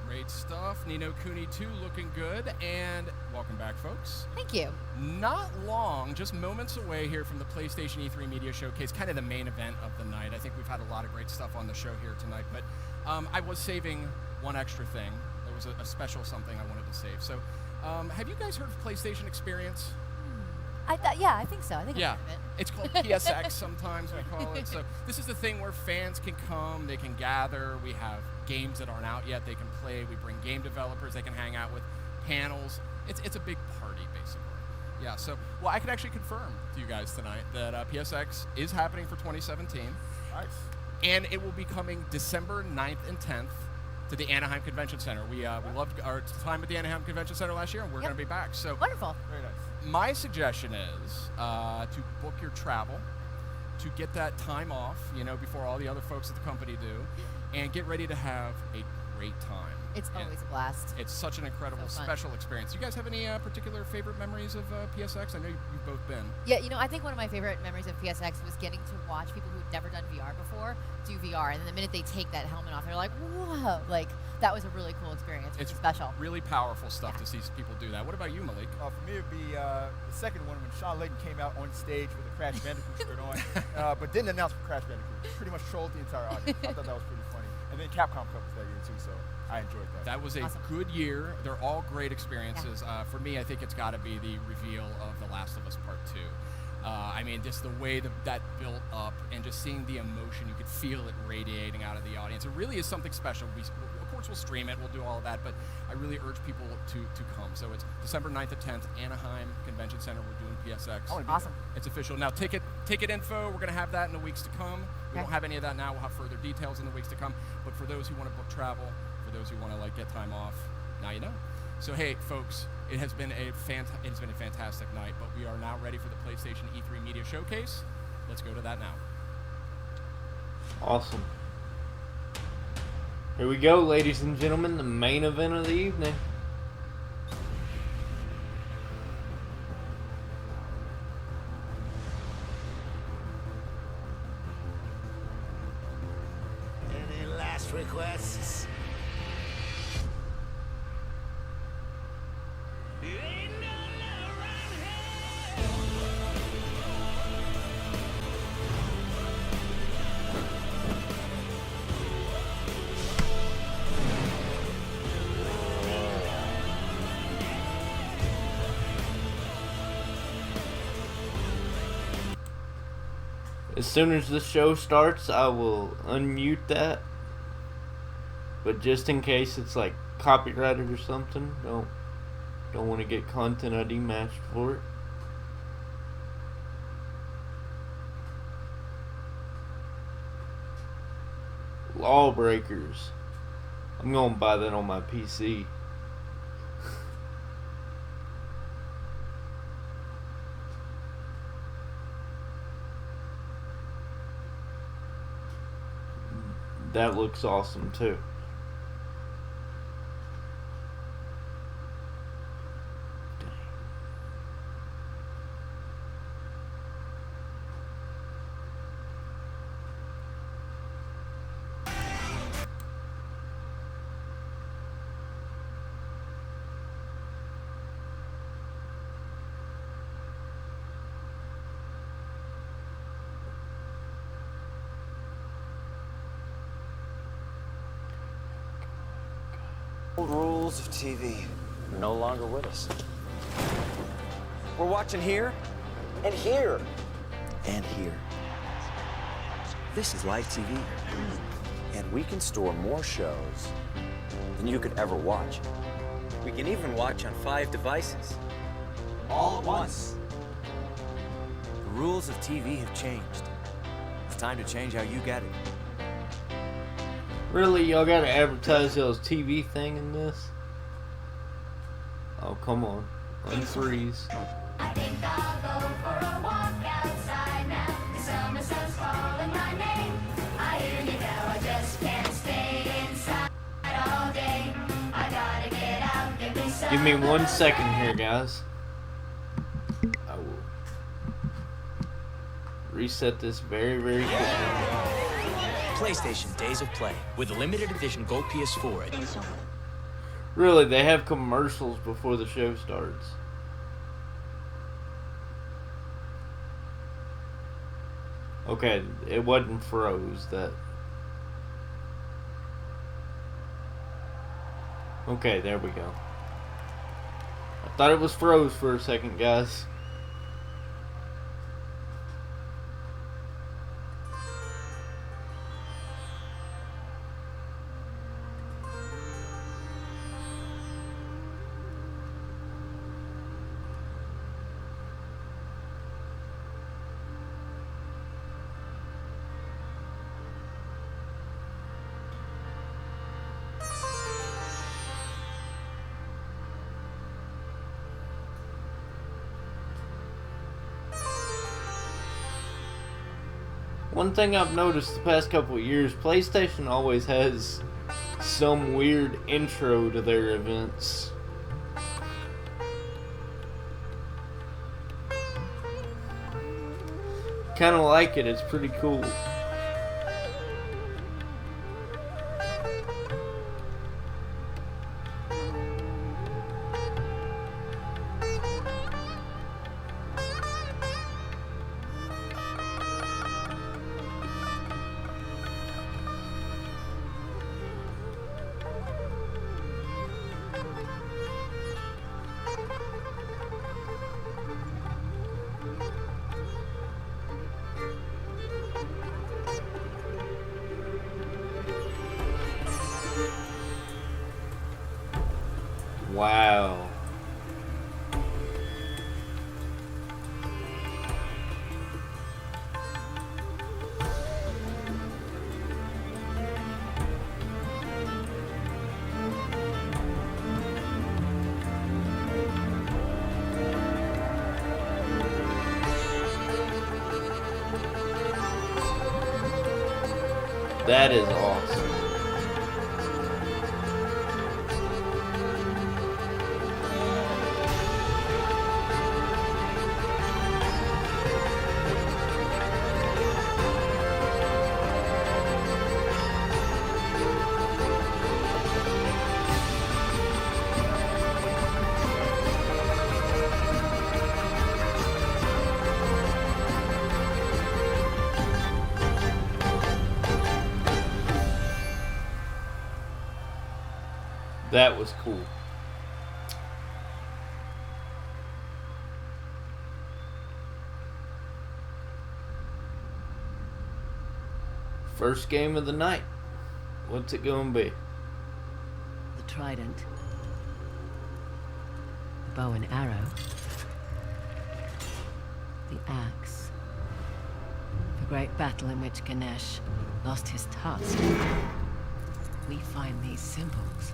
Great stuff. Nino Cooney 2 looking good. And welcome back, folks. Thank you. Not long, just moments away here from the PlayStation E3 Media Showcase, kind of the main event of the night. I think we've had a lot of great stuff on the show here tonight, but I was saving one extra thing. There was a special something I wanted to save. So have you guys heard of PlayStation Experience? Yeah, I think so. I think Yeah, I've heard of it. it's called PSX sometimes we call it. So this is the thing where fans can come, they can gather, we have games that aren't out yet they can play, we bring game developers they can hang out with, panels. It's a big party, basically. Yeah, so, well, I can actually confirm to you guys tonight that PSX is happening for 2017. Nice. And it will be coming December 9th and 10th to the Anaheim Convention Center. We loved our time at the Anaheim Convention Center last year, and we're going to be back. So wonderful. Very nice. My suggestion is to book your travel, to get that time off, before all the other folks at the company do, and get ready to have a great time. It's always a blast. It's such an incredible, So fun. special experience. You guys have any particular favorite memories of PSX? I know you've both been. Yeah, I think one of my favorite memories of PSX was getting to watch people who'd never done VR before do VR, and then the minute they take that helmet off, they're like, whoa! Like, that was a really cool experience. It's special. Really powerful stuff to see people do that. What about you, Malik? For me, it would be the second one when Sean Layden came out on stage with a Crash Bandicoot shirt on, but didn't announce Crash Bandicoot. Pretty much trolled the entire audience. I thought that was pretty funny. And then Capcom Cup was that year, too, so I enjoyed that. That was a good year. They're all great experiences. For me, I think it's got to be the reveal of The Last of Us Part 2. I mean, just the way that built up and just seeing the emotion, you could feel it radiating out of the audience. It really is something special. Of course, we'll stream it. We'll do all of that, but I really urge people to come. So it's December 9th and 10th, Anaheim Convention Center. We're doing PSX. Awesome. It's official. Now, ticket info, we're going to have that in the weeks to come. We don't have any of that now. We'll have further details in the weeks to come. But for those who want to book travel, for those who want to get time off, now you know. So hey, folks, it has been a fantastic night, but we are now ready for the PlayStation E3 Media Showcase. Let's go to that now. Awesome. Here we go, ladies and gentlemen, the main event of the evening. Any last requests? As soon as the show starts, I will unmute that. But just in case it's like copyrighted or something, don't want to get content ID matched for it. Lawbreakers. I'm gonna buy that on my PC. that looks awesome too. Rules of TV are no longer with us. We're watching here, and here, and here. This is live TV, and we can store more shows than you could ever watch. We can even watch on 5 devices, all at once. The rules of TV have changed. It's time to change how you get it. Really, y'all gotta advertise y'all's TV thing in this? Oh, come on. Unfreeze. I think I'll go for a walk outside now. The summer sun's calling my name. I hear you now, I just can't stay inside all day. I gotta get out, give me some. Give me 1 second here, guys. I will reset this very, very quickly. PlayStation Days of Play with a limited edition gold PS4. Really, they have commercials before the show starts. Okay, it wasn't froze. That. Okay, there we go. I thought it was froze for a second, guys. One thing I've noticed the past couple of years, PlayStation always has some weird intro to their events. Kinda like it, it's pretty cool. Wow. That is awesome. That was cool. First game of the night. What's it gonna be? The trident. The bow and arrow. The axe. The great battle in which Ganesh lost his tusk. We find these symbols.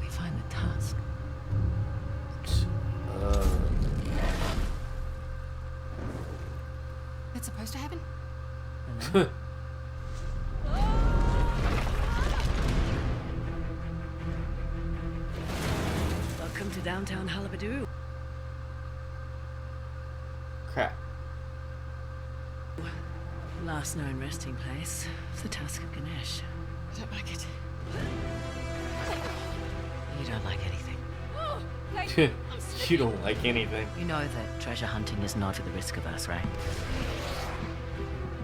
We find the tusk. It's supposed to happen? Welcome to downtown Halabadoo. Crap. Last known resting place of the Tusk of Ganesh. I don't like it. You don't like anything. You don't like anything. You know that treasure hunting is not for the risk of us, right?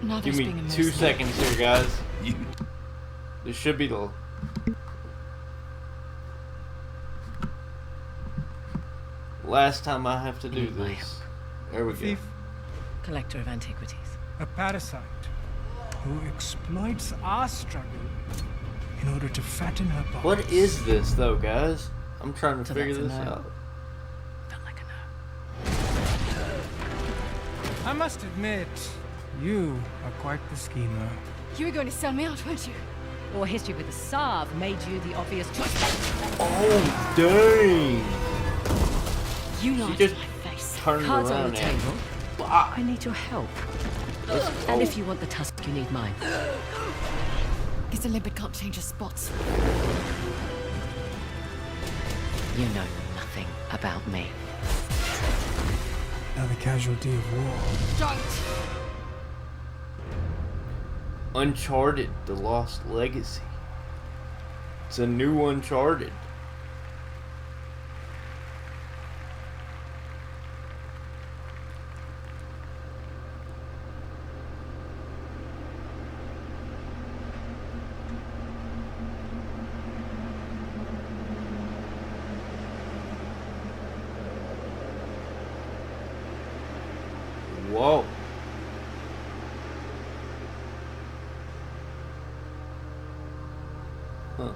Not Give us me being a 2 mercenary. seconds here, guys. This should be the last time I have to do this. There we go. Thief. Collector of antiquities. A parasite who exploits our struggle in order to fatten her body. What is this, though, guys? I'm trying to So figure that's a this no. out. I must admit, you are quite the schemer. You were going to sell me out, weren't you? Your history with the Sav made you the obvious choice. Oh, dang! You She lied just to my face. turned Cards on around the and- table. I need your help. And if you want the tusk, you need mine. It's a limpet can't change his spots. You know nothing about me. Another casualty of war. Don't! Uncharted, The Lost Legacy. It's a new Uncharted. Whoa. Huh.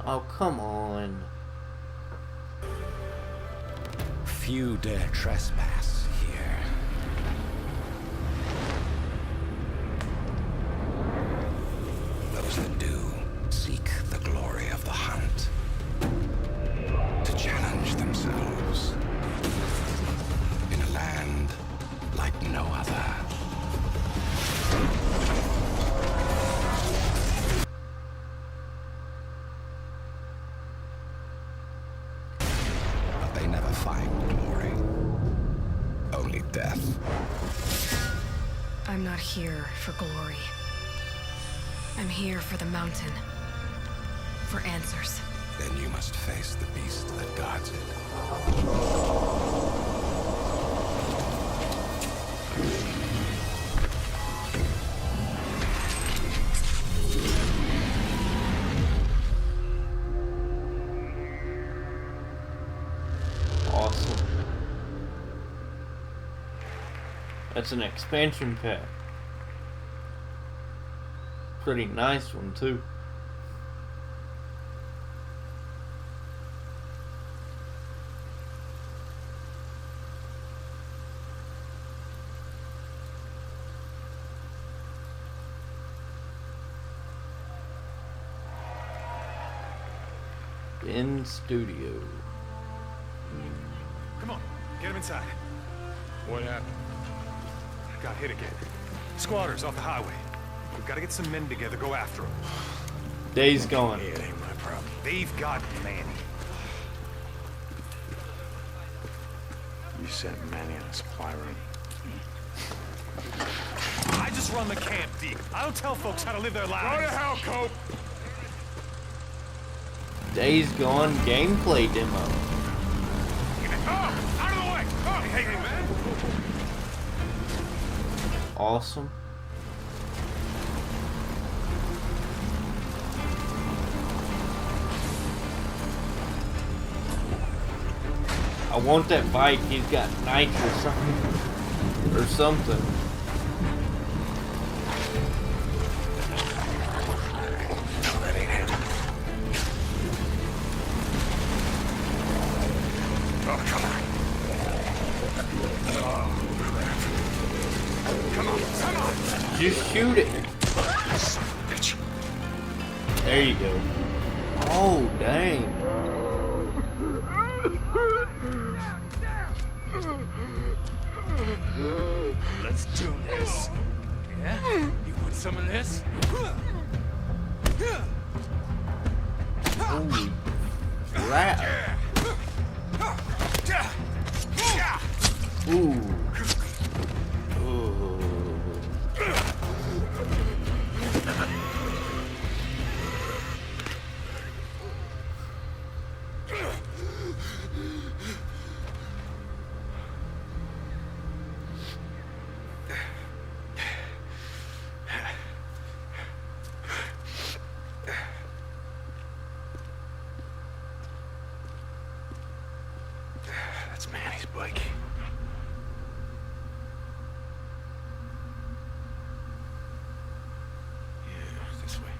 Oh, come on. Few dare trespass here. Those that do seek the glory of the hunt, to challenge themselves in a land like no other. But they never find glory, only death. I'm not here for glory. I'm here for the mountain. For answers. Then you must face the beast that guards it. Awesome. That's an expansion pack. Pretty nice one, too. In studio. Come on, get him inside. What happened? Got hit again. Squatters off the highway. We've got to get some men together, go after them. Days gone. It ain't my problem. They've got Manny. You sent Manny on a supply run. I just run the camp, Deke. I don't tell folks how to live their lives. Go to hell, Cope! Days Gone gameplay demo. Oh! Out of the way! Oh! Hey, hey, man! Awesome. I want that bike. He's got Nike or something. Or something. Oh, come on. Oh, crap. Come on, come on! Just shoot it. There you go. Oh, dang. Let's do this. Yeah? You want some of this? Holy crap. Ooh. Ooh. That's Manny's bike. Yeah, this way.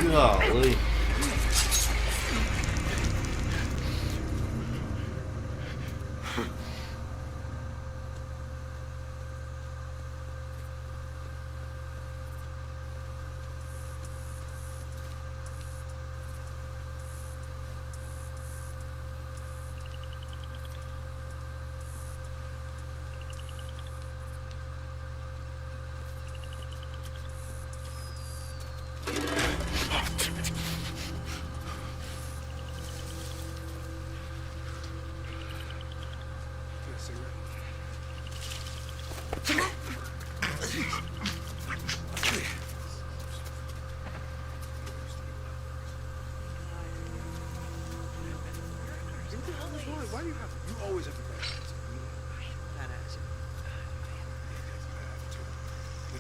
Golly. Why do you have to? You always have to go.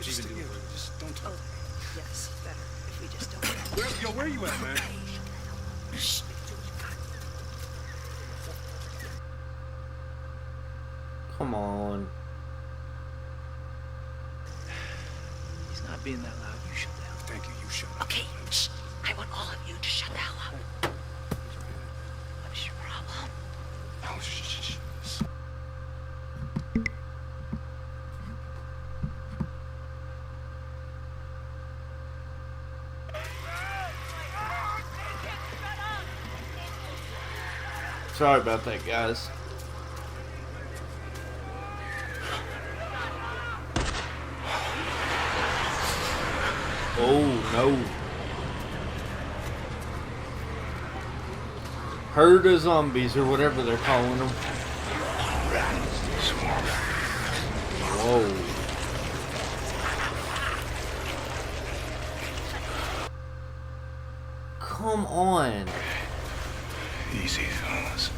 Just don't talk. Yes, better if we just don't. Where you at, man? Come on. He's not being that loud. You shut down. Thank you. You shut up. Okay, shh. I want all of you to shut the hell up. What's your problem? Oh, shh. Sorry about that, guys. Oh, no. Herd of zombies, or whatever they're calling them. Whoa. Come on. Easy, fellas.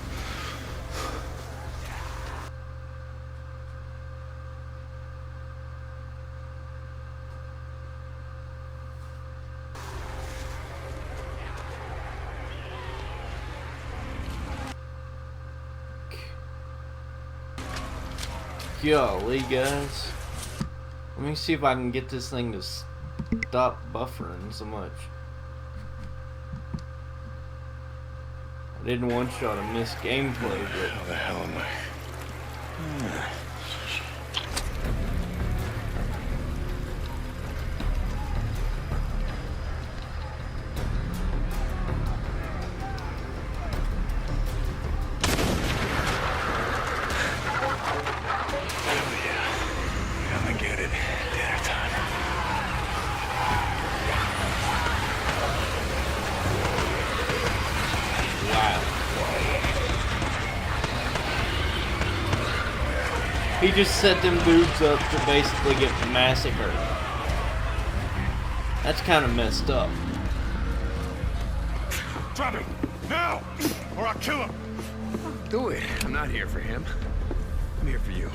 Golly, guys. Let me see if I can get this thing to stop buffering so much. I didn't one-shot a missed gameplay, but... How the hell am I? He just set them dudes up to basically get massacred. That's kind of messed up. Drop him! Now! Or I'll kill him! Do it. I'm not here for him. I'm here for you.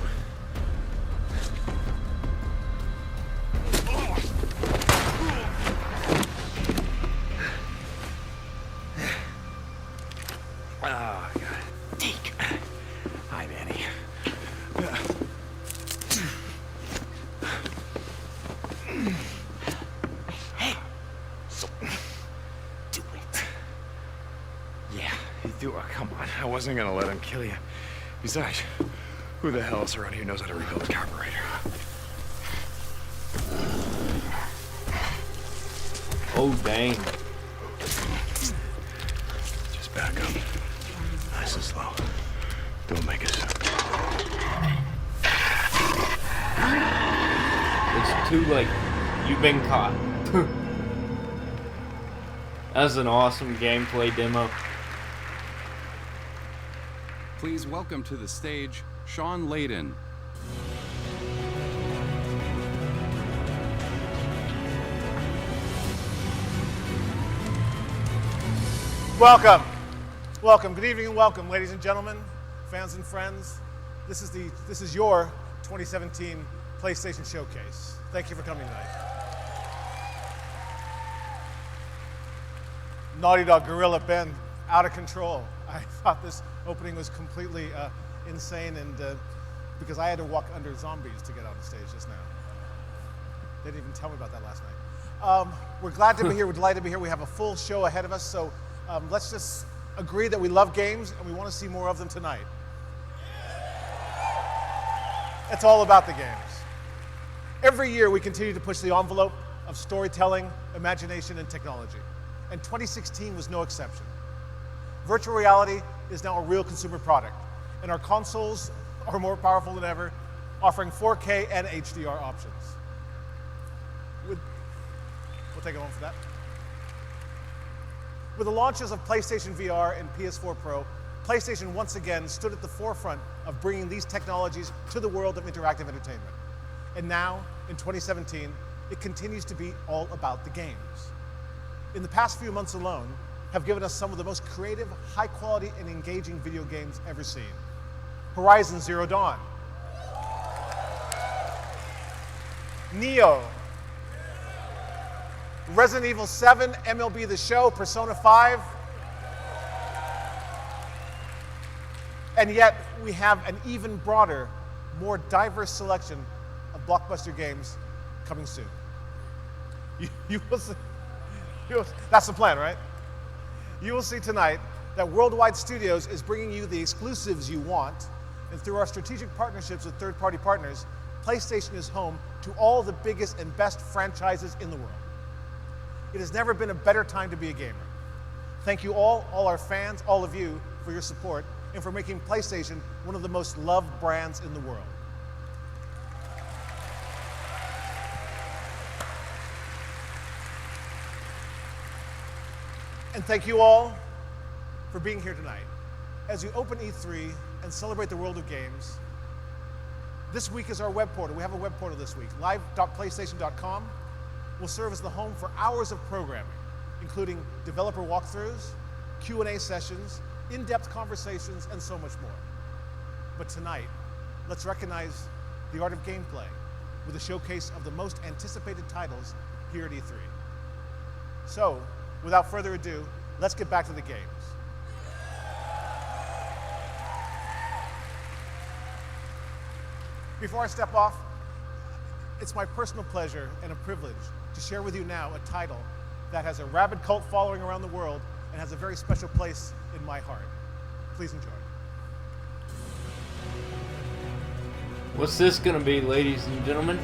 Oh, God. Take. Hi, Manny. Hey. So, do it. Yeah, you do. Oh, come on. I wasn't gonna let him kill you. Besides, who the hell else around here knows how to rebuild a carburetor? Oh, dang. Just back up. Nice and slow. Don't make us. It's too late. You've been caught. That's an awesome gameplay demo. Please welcome to the stage, Sean Layden. Welcome. Welcome. Good evening and welcome, ladies and gentlemen, fans and friends. This is your 2017 PlayStation Showcase. Thank you for coming tonight. Naughty Dog Gorilla Ben, out of control. I thought this opening was completely insane, and because I had to walk under zombies to get on the stage just now. They didn't even tell me about that last night. We're glad to be here. We're delighted to be here. We have a full show ahead of us, so let's just agree that we love games and we want to see more of them tonight. It's all about the games. Every year we continue to push the envelope of storytelling, imagination, and technology. And 2016 was no exception. Virtual reality is now a real consumer product, and our consoles are more powerful than ever, offering 4K and HDR options. We'll take a moment for that. With the launches of PlayStation VR and PS4 Pro, PlayStation once again stood at the forefront of bringing these technologies to the world of interactive entertainment. And now, in 2017, it continues to be all about the games. In the past few months alone, have given us some of the most creative, high-quality, and engaging video games ever seen. Horizon Zero Dawn, Neo, Resident Evil 7, MLB The Show, Persona 5. And yet, we have an even broader, more diverse selection of blockbuster games coming soon. You will see, that's the plan, right? You will see tonight that Worldwide Studios is bringing you the exclusives you want, and through our strategic partnerships with third-party partners, PlayStation is home to all the biggest and best franchises in the world. It has never been a better time to be a gamer. Thank you all our fans, all of you, for your support and for making PlayStation one of the most loved brands in the world. And thank you all for being here tonight. As you open E3 and celebrate the world of games, this week is our web portal. We have a web portal this week. live.playstation.com will serve as the home for hours of programming, including developer walkthroughs, Q&A sessions, in-depth conversations, and so much more. But tonight, let's recognize the art of gameplay with a showcase of the most anticipated titles here at E3. So, without further ado, let's get back to the games. Before I step off, it's my personal pleasure and a privilege to share with you now a title that has a rabid cult following around the world and has a very special place in my heart. Please enjoy. What's this gonna be, ladies and gentlemen?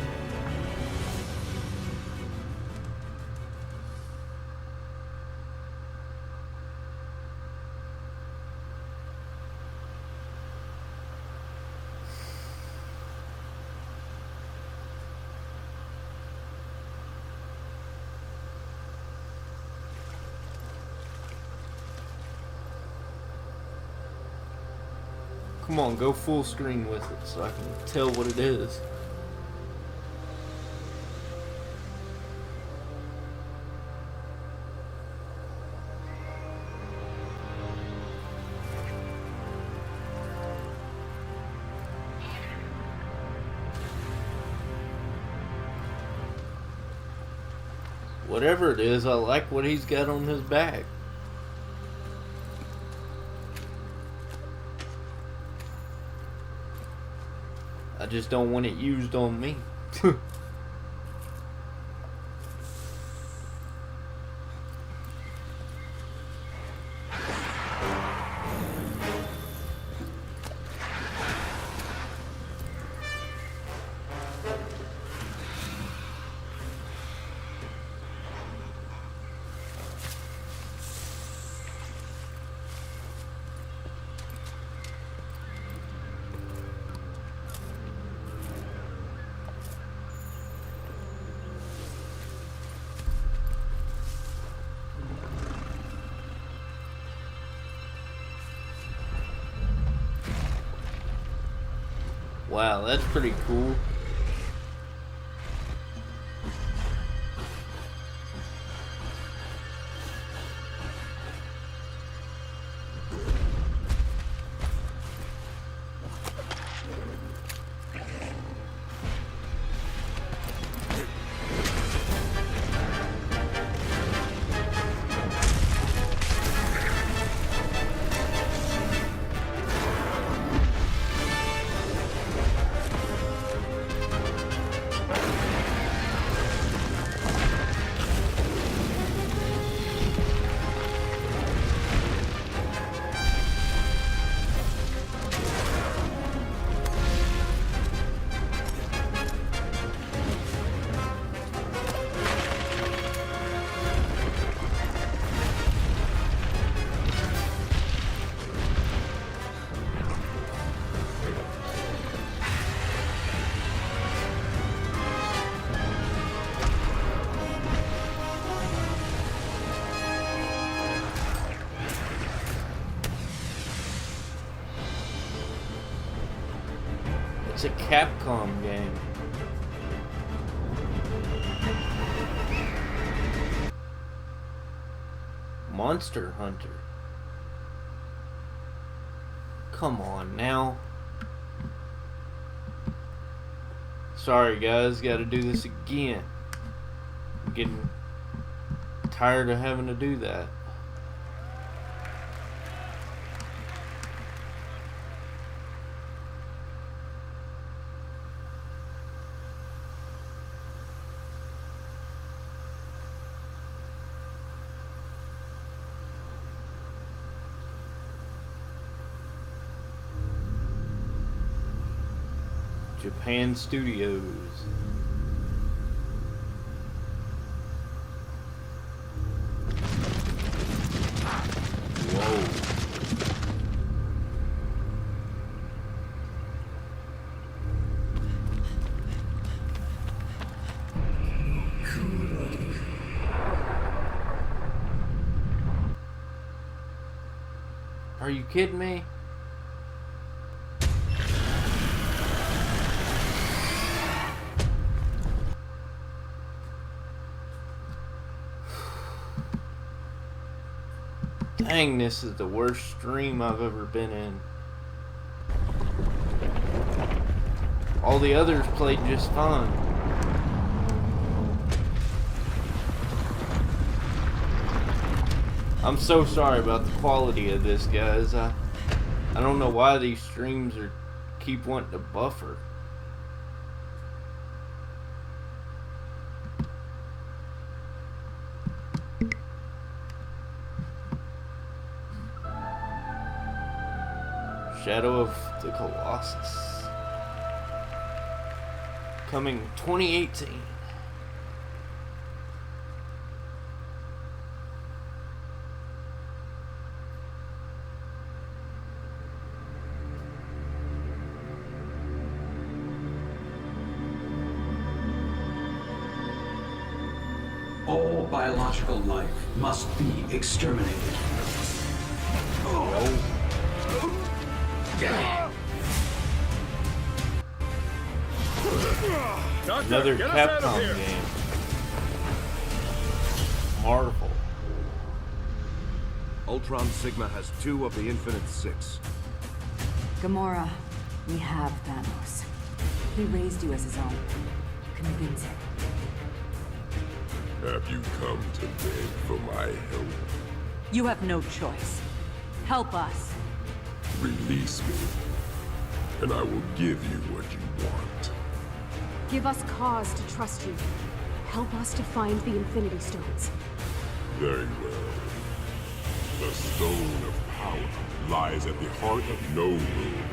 Come on, go full screen with it so I can tell what it is. Whatever it is, I like what he's got on his back. I just don't want it used on me. Wow, that's pretty cool. It's a Capcom game. Monster Hunter. Come on now. Sorry guys, gotta do this again. I'm getting tired of having to do that. Japan Studios. Whoa. Are you kidding me? Dang, this is the worst stream I've ever been in. All the others played just fine. I'm so sorry about the quality of this, guys. I don't know why these streams keep wanting to buffer. Shadow of the Colossus. Coming 2018. All biological life must be exterminated. Another Capcom game. Marvel. Ultron Sigma has 2 of the Infinite 6. Gamora, we have Thanos. He raised you as his own. Convince him. Have you come to beg for my help? You have no choice. Help us. Release me. and I will give you what you want. Give us cause to trust you. Help us to find the Infinity Stones. Very well. The Stone of Power lies at the heart of no room.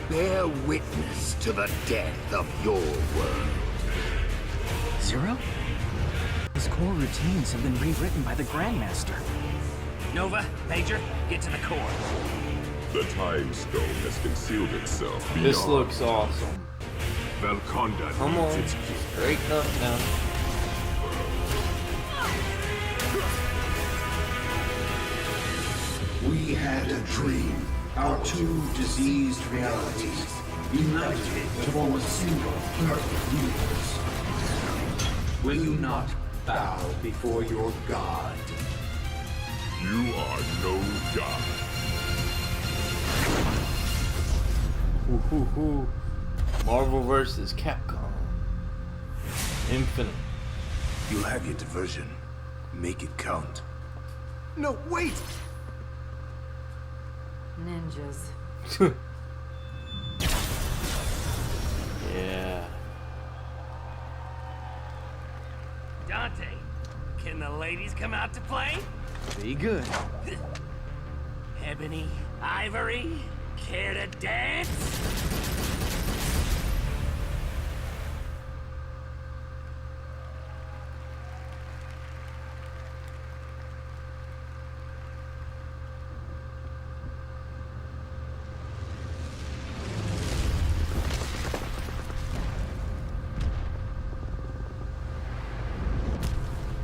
Bear witness to the death of your world. Zero? His core routines have been rewritten by the Grandmaster. Nova, Major, get to the core. The Time Stone has concealed itself beyond. This looks awesome. Valconda Come needs on, its key. straighten up now. We had a dream. Our two diseased realities united to form a single perfect universe. Will you not bow before your god? You are no god. Woo-hoo-hoo. Marvel vs. Capcom. Infinite. You'll have your diversion. Make it count. No, wait! Ninjas. Yeah. Dante, can the ladies come out to play? Be good. Ebony, Ivory, care to dance?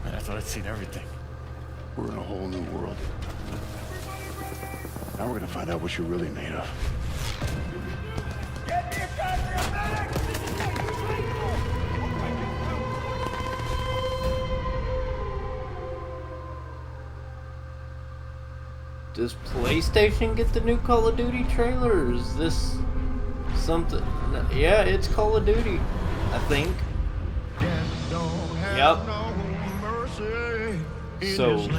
I thought I'd seen everything. We're in a whole new world. Now we're gonna find out what you're really made of. Does PlayStation get the new Call of Duty trailer? Or is this something? Yeah, it's Call of Duty, I think. Yep. So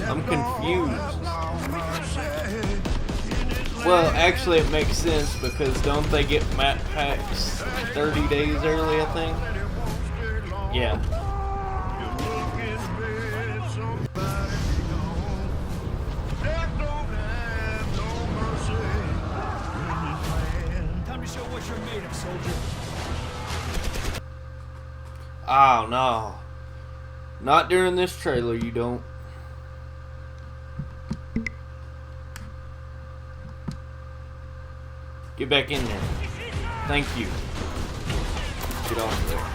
I'm confused. Well, actually it makes sense because don't they get map packs 30 days early, I think? Yeah. Time to show what you're made of, soldier. Oh no. Not during this trailer, you don't. Get back in there. Thank you. Get off there.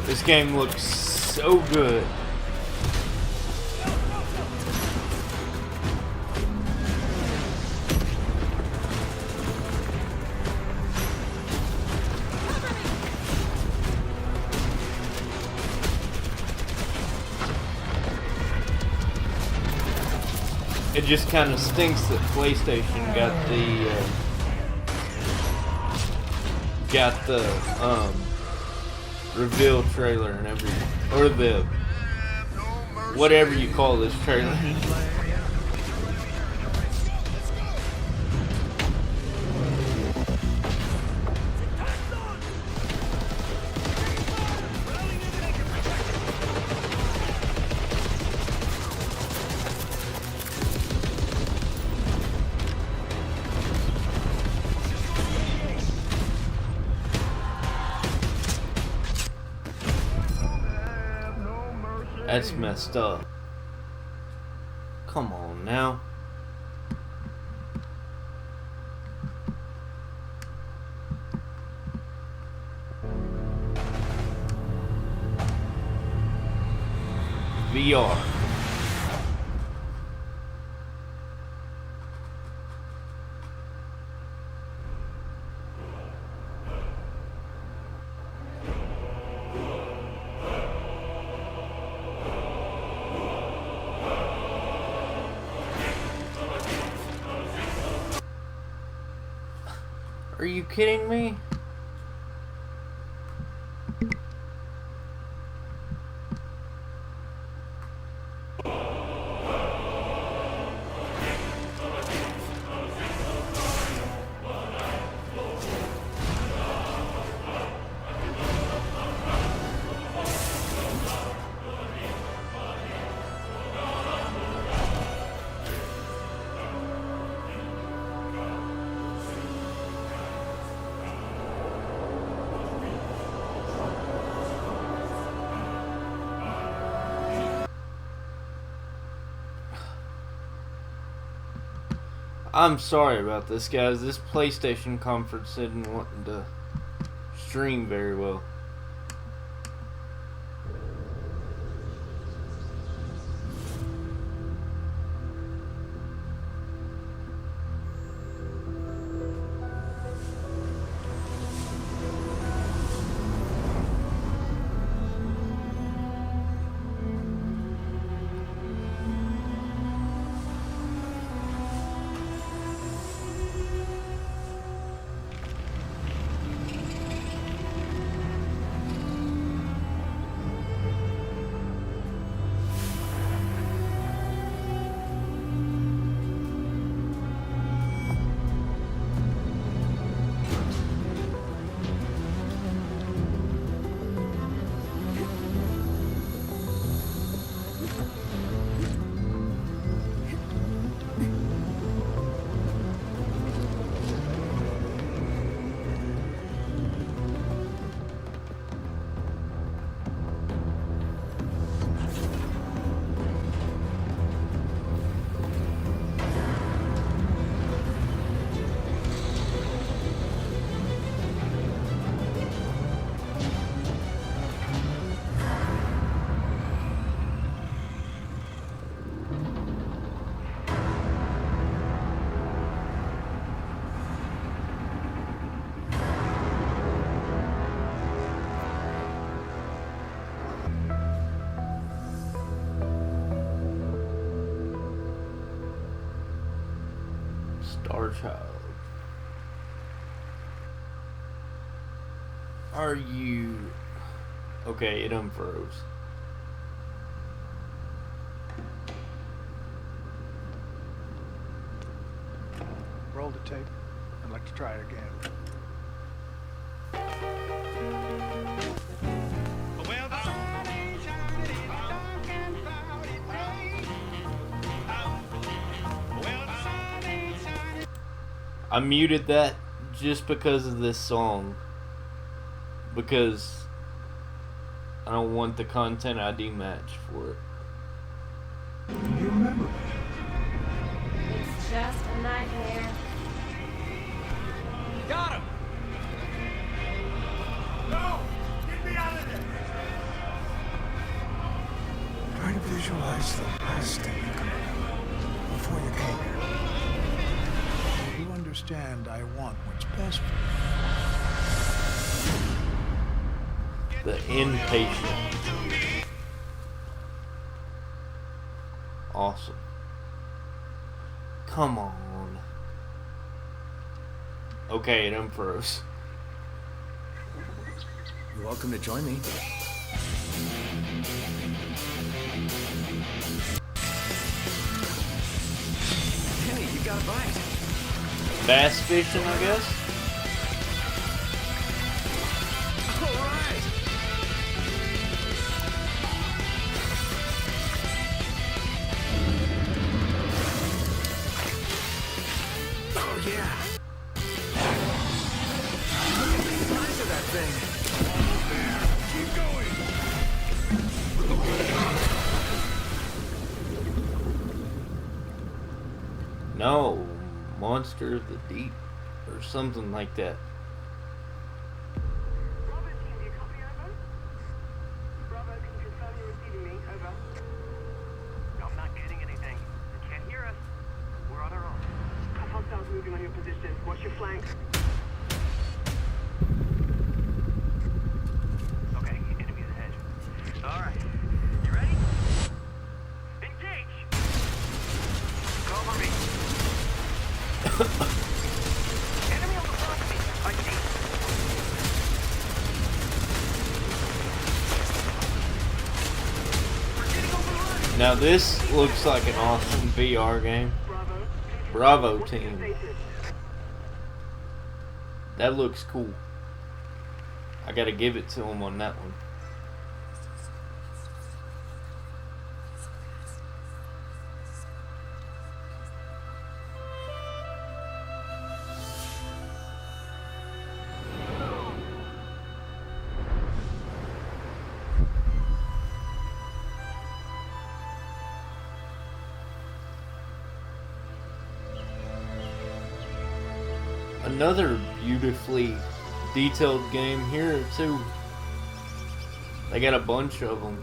This game looks so good. It just kind of stinks that PlayStation got the reveal trailer and everything, or the whatever you call this trailer. That's messed up. Come on now. VR. you kidding me? I'm sorry about this, guys. This PlayStation conference didn't want to stream very well. Star Child. Are you... Okay, it unfroze. Roll the tape. I'd like to try it again. I muted that just because of this song. Because I don't want the content ID match for it. You remember me? It's just a nightmare. Got him! No! Get me out of there! Try to visualize the last thing you can remember before you came here. You understand I want what's best for you. The Inpatient. Awesome. Come on. Okay, it unfroze. You're welcome to join me. Hey, you got a bite. Bass fishing, I guess? Alright! Oh yeah! Look at the size of that thing! Keep going! No, Monster of the Deep, or something like that. I'm not getting anything. They can't hear us. We're on our own. Hostiles moving on your position. Watch your flank. Okay, enemies ahead. All right. You ready? Engage! Cover me. Enemy on the front of me. I Now this looks like an awesome VR game. Bravo team. That looks cool. I gotta give it to him on that one. Another beautifully detailed game here too. They got a bunch of them.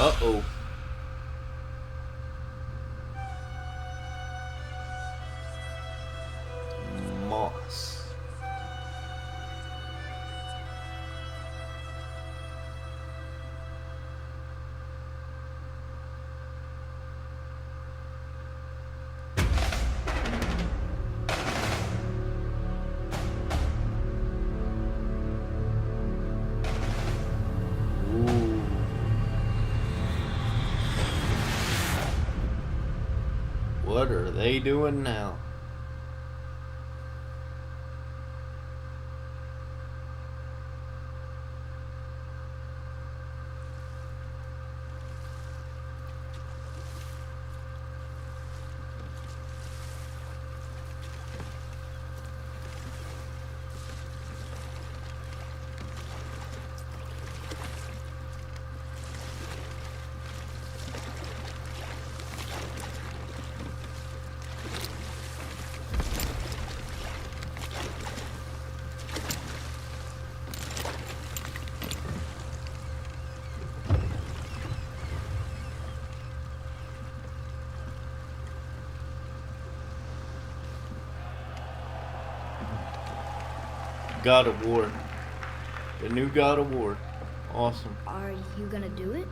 Uh-oh. Moss. What are they doing now? God of War. The new God of War. Awesome. Are you gonna do it?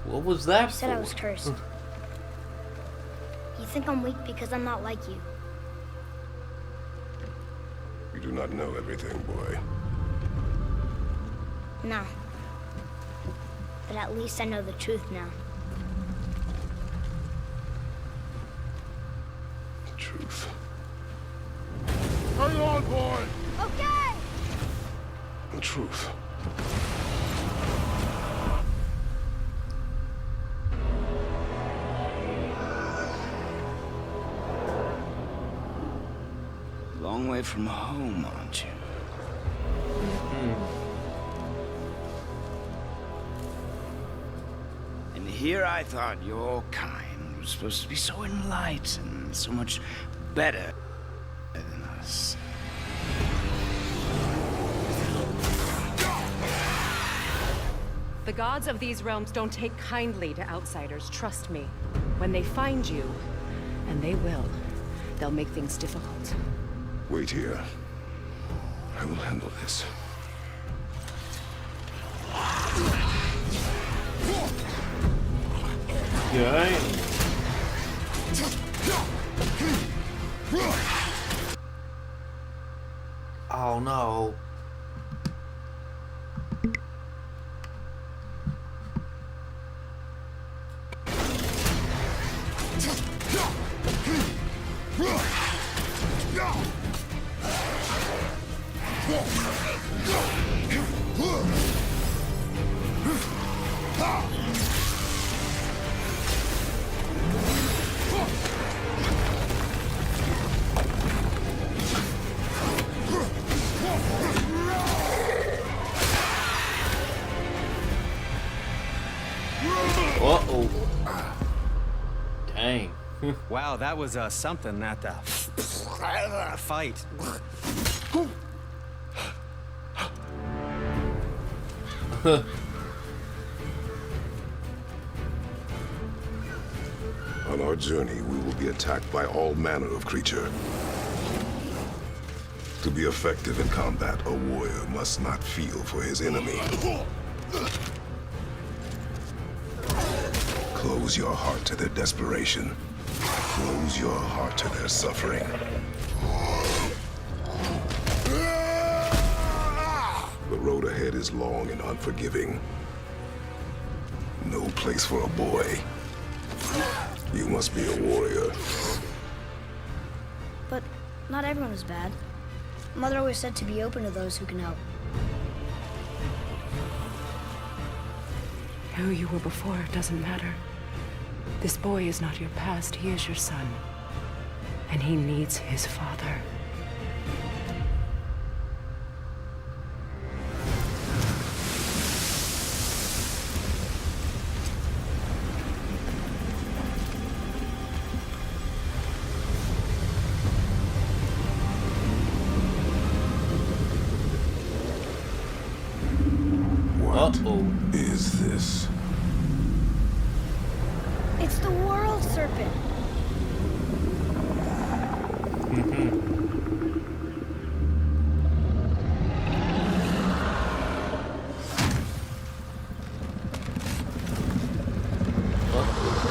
What was that You said I for? was cursed. You think I'm weak because I'm not like you. You do not know everything, boy. No. But at least I know the truth now. The truth. Hang on, boy! Okay! The truth. Long way from home, aren't you? And here I thought your kind was supposed to be so enlightened, so much better than us. The gods of these realms don't take kindly to outsiders, trust me. When they find you, and they will, they'll make things difficult. Wait here. I will handle this. Oh no. Uh-oh. Dang. Wow, that was something, that fight. On our journey, we will be attacked by all manner of creature. To be effective in combat, a warrior must not feel for his enemy. Close your heart to their desperation. Close your heart to their suffering. The road ahead is long and unforgiving. No place for a boy. You must be a warrior. But not everyone is bad. Mother always said to be open to those who can help. Who you were before doesn't matter. This boy is not your past, he is your son. And he needs his father. What is this? It's the world serpent.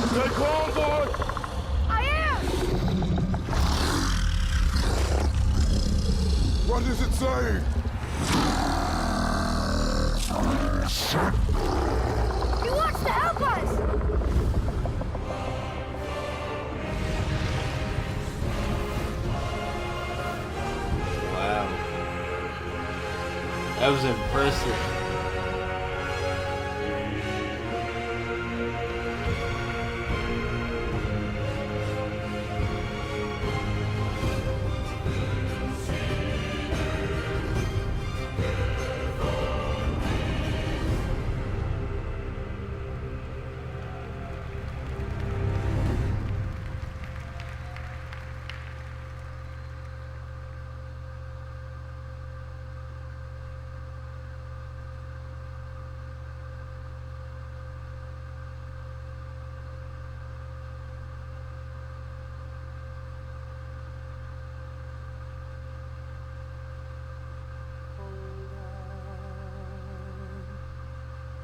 Stay calm, boy! I am! What is it saying? He wants to help us! Wow. That was impressive.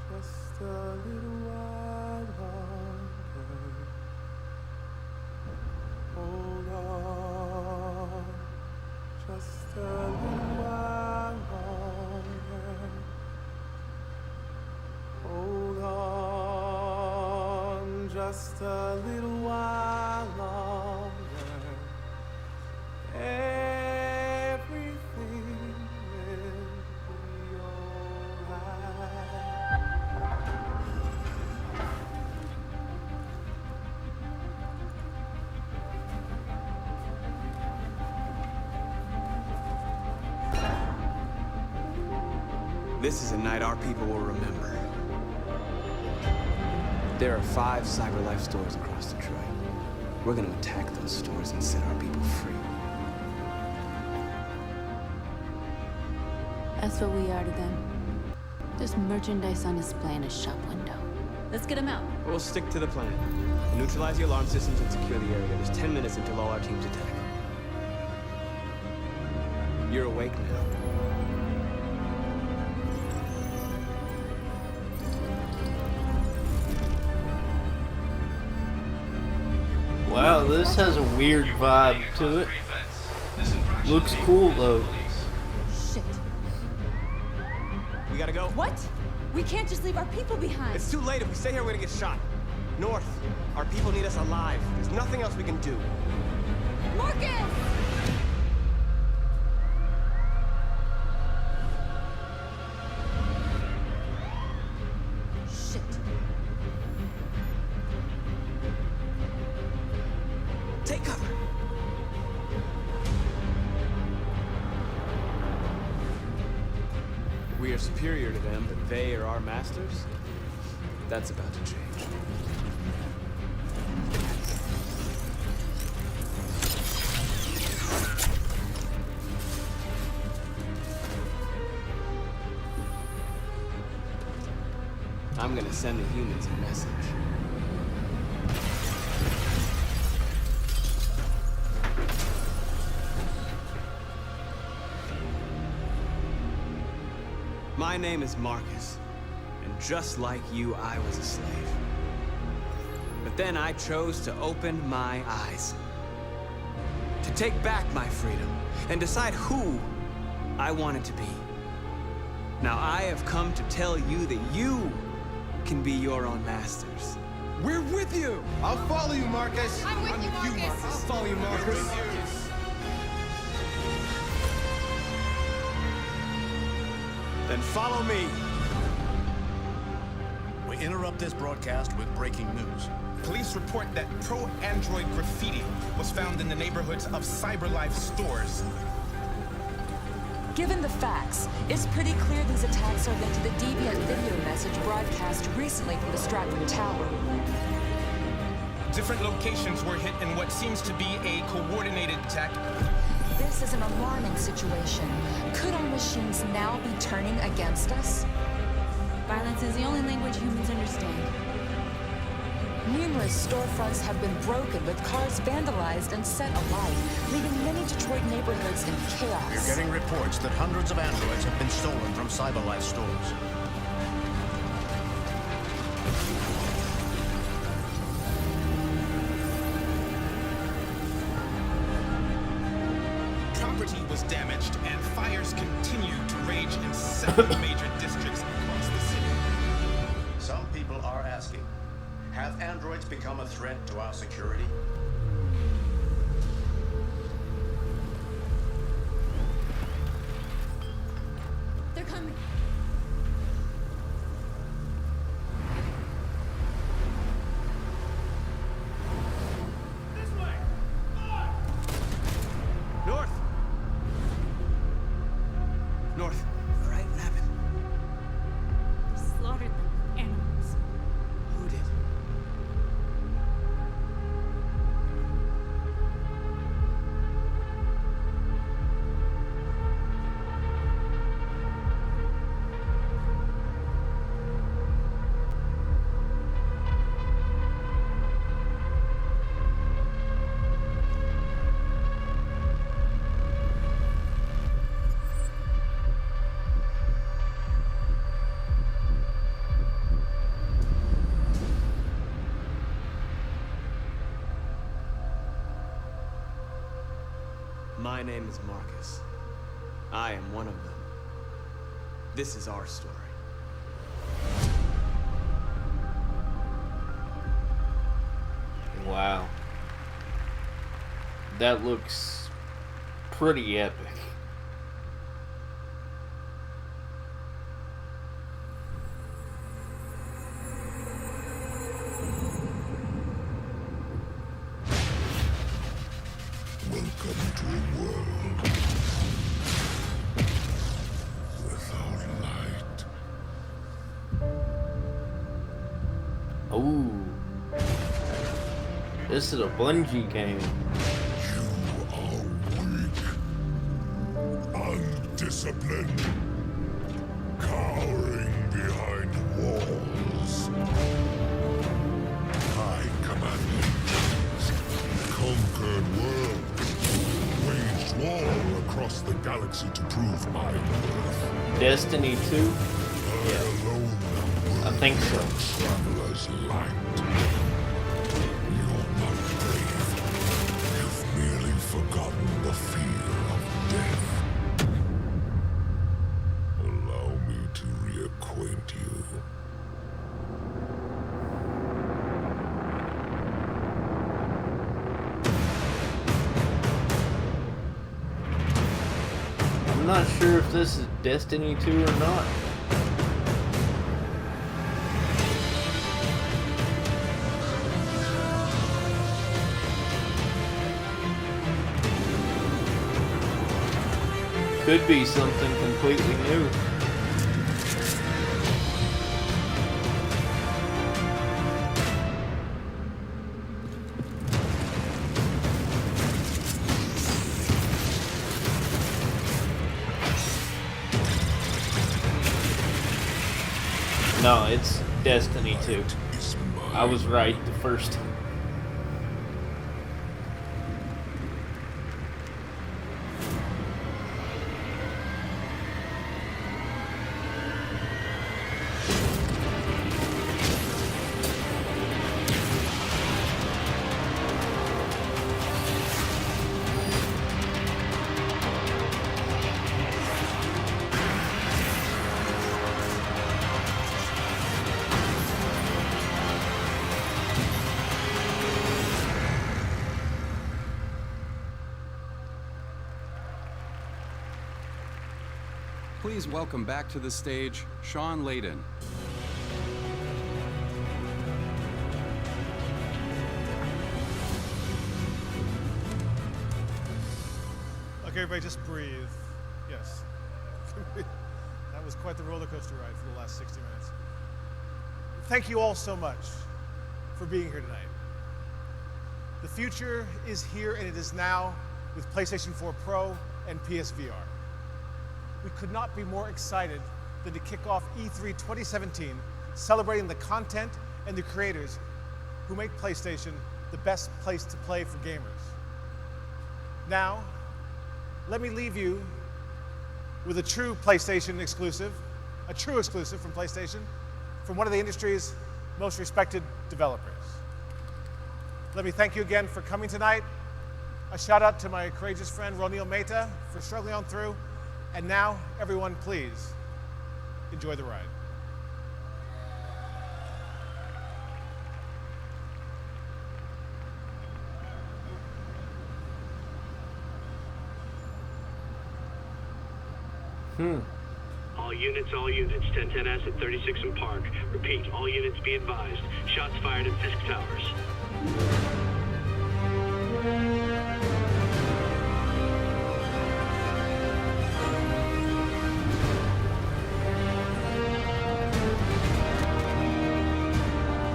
Just a little while longer. Hold on. Just a little while longer. Hold on. Just a little while longer. Everything will be alright. This is a night our people will remember. There are 5 CyberLife stores across Detroit. We're gonna attack those stores and set our people free. That's what we are to them. There's merchandise on display in a shop window. Let's get them out. We'll stick to the plan. Neutralize the alarm systems and secure the area. There's 10 minutes until all our teams attack. You're awake now. Wow, this has a weird vibe to it. Looks cool though. We gotta go. What? We can't just leave our people behind. It's too late. If we stay here, we're gonna get shot. North. Our people need us alive. There's nothing else we can do. Marcus! Shit. Take cover. We are superior to them, but they are our masters? That's about to change. I'm gonna send the humans a message. My name is Marcus, and just like you, I was a slave. But then I chose to open my eyes, to take back my freedom, and decide who I wanted to be. Now I have come to tell you that you can be your own masters. We're with you! I'll follow you, Marcus! I'm with you, Marcus! I'll follow you, Marcus! Then follow me. We interrupt this broadcast with breaking news. Police report that pro-android graffiti was found in the neighborhoods of CyberLife stores. Given the facts, it's pretty clear these attacks are linked to the deviant video message broadcast recently from the Stratford Tower. Different locations were hit in what seems to be a coordinated attack. This is an alarming situation. Could our machines now be turning against us? Violence is the only language humans understand. Numerous storefronts have been broken, with cars vandalized and set alight, leaving many Detroit neighborhoods in chaos. We're getting reports that hundreds of androids have been stolen from CyberLife stores. Property was damaged, and fires continue to rage in several major districts across the city. Some people are asking, have androids become a threat to our security? They're coming. North! North. All right, what happened? Slaughtered them. Animals. Who did? My name is Marcus. I am one of them. This is our story. Wow. That looks pretty epic. Welcome to a world without light. Ooh. This is a Bungie game. You are weak, undisciplined, cowering behind walls. I command conquered worlds, waged war across the galaxy to prove my worth. Destiny 2? Yeah. I think so. Traveler's light. You're not brave. You've merely forgotten the fear of death. Allow me to not sure if this is Destiny 2 or not. Could be something completely new. No, it's Destiny 2. I was right the first time. Please welcome back to the stage, Sean Layden. Okay, everybody, just breathe. Yes. That was quite the roller coaster ride for the last 60 minutes. Thank you all so much for being here tonight. The future is here, and it is now with PlayStation 4 Pro and PSVR. We could not be more excited than to kick off E3 2017, celebrating the content and the creators who make PlayStation the best place to play for gamers. Now, let me leave you with a true PlayStation exclusive, a true exclusive from PlayStation, from one of the industry's most respected developers. Let me thank you again for coming tonight. A shout out to my courageous friend Ronil Mehta for struggling on through. And now, everyone, please enjoy the ride. All units, 1010S at 36 and Park. Repeat, all units be advised. Shots fired at Fisk Towers.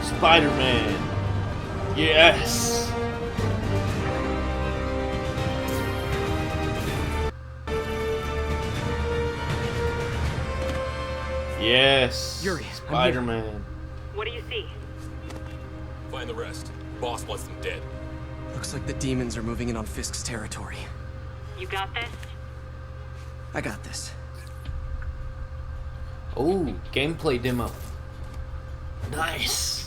Spider-Man. Yes. Yes. Yuri, Spider-Man. What do you see? Find the rest. Boss wants them dead. Looks like the demons are moving in on Fisk's territory. You got this? I got this. Oh, gameplay demo. Nice.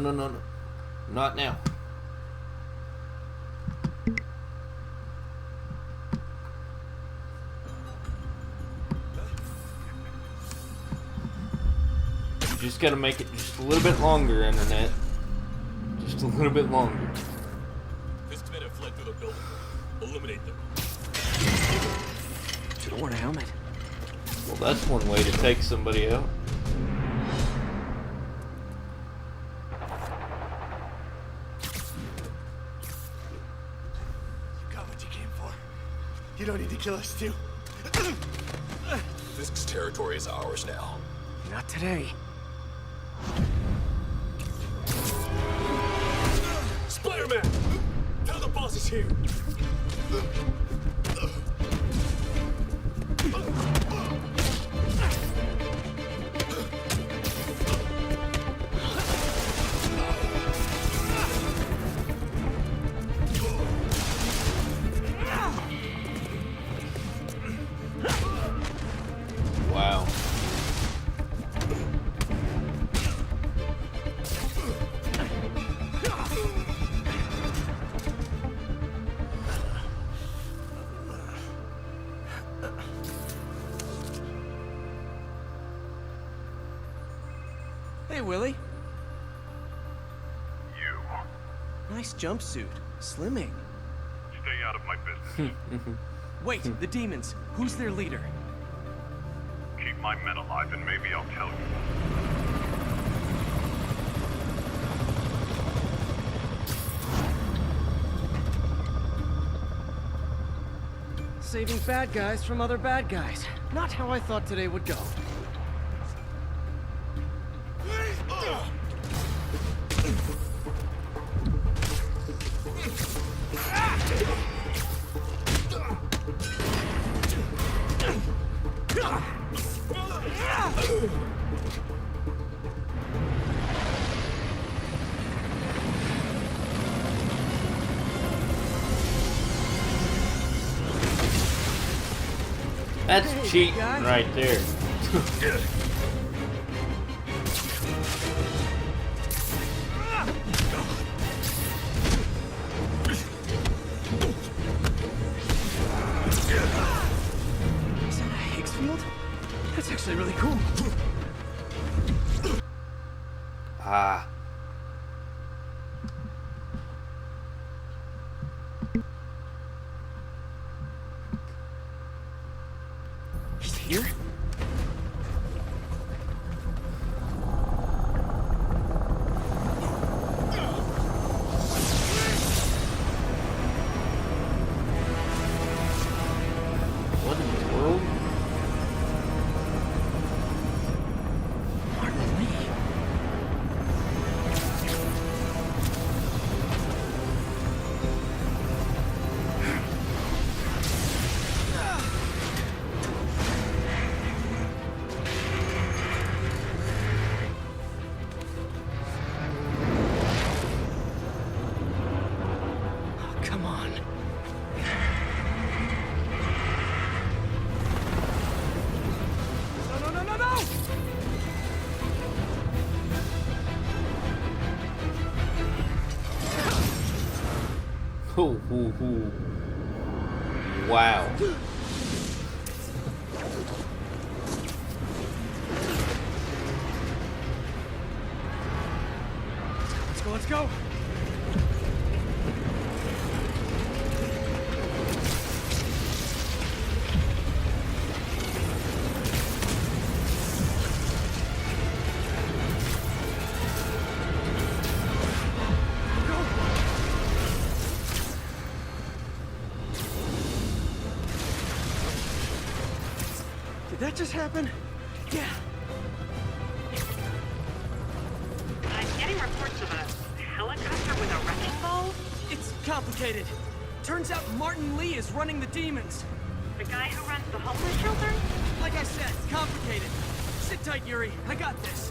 No. Not now. You just gotta make it just a little bit longer, Internet. Just a little bit longer. Fisk's men have fled through the building. Eliminate them. Should've worn a helmet. Well, that's one way to take somebody out. You don't need to kill us, too. Fisk's territory is ours now. Not today. Spider-Man! Tell the boss is here! Wow. Hey, Willie. You. Nice jumpsuit. Slimming. Stay out of my business. Wait, the demons. Who's their leader? Keep my men alive and maybe I'll tell you. Saving bad guys from other bad guys. Not how I thought today would go. That's cheating right there. Is that a Higgs field? That's actually really cool. Ah. He's here? What in the world? Martin Lee. Oh, come on. No, no, no, no, no! Hoo, hoo, hoo. Wow. Let's go, let's go! Did that just happen? Yeah. I'm getting reports of a helicopter with a wrecking ball. It's complicated. Turns out Martin Lee is running the demons. The guy who runs the homeless shelter? Like I said, it's complicated. Sit tight, Yuri. I got this.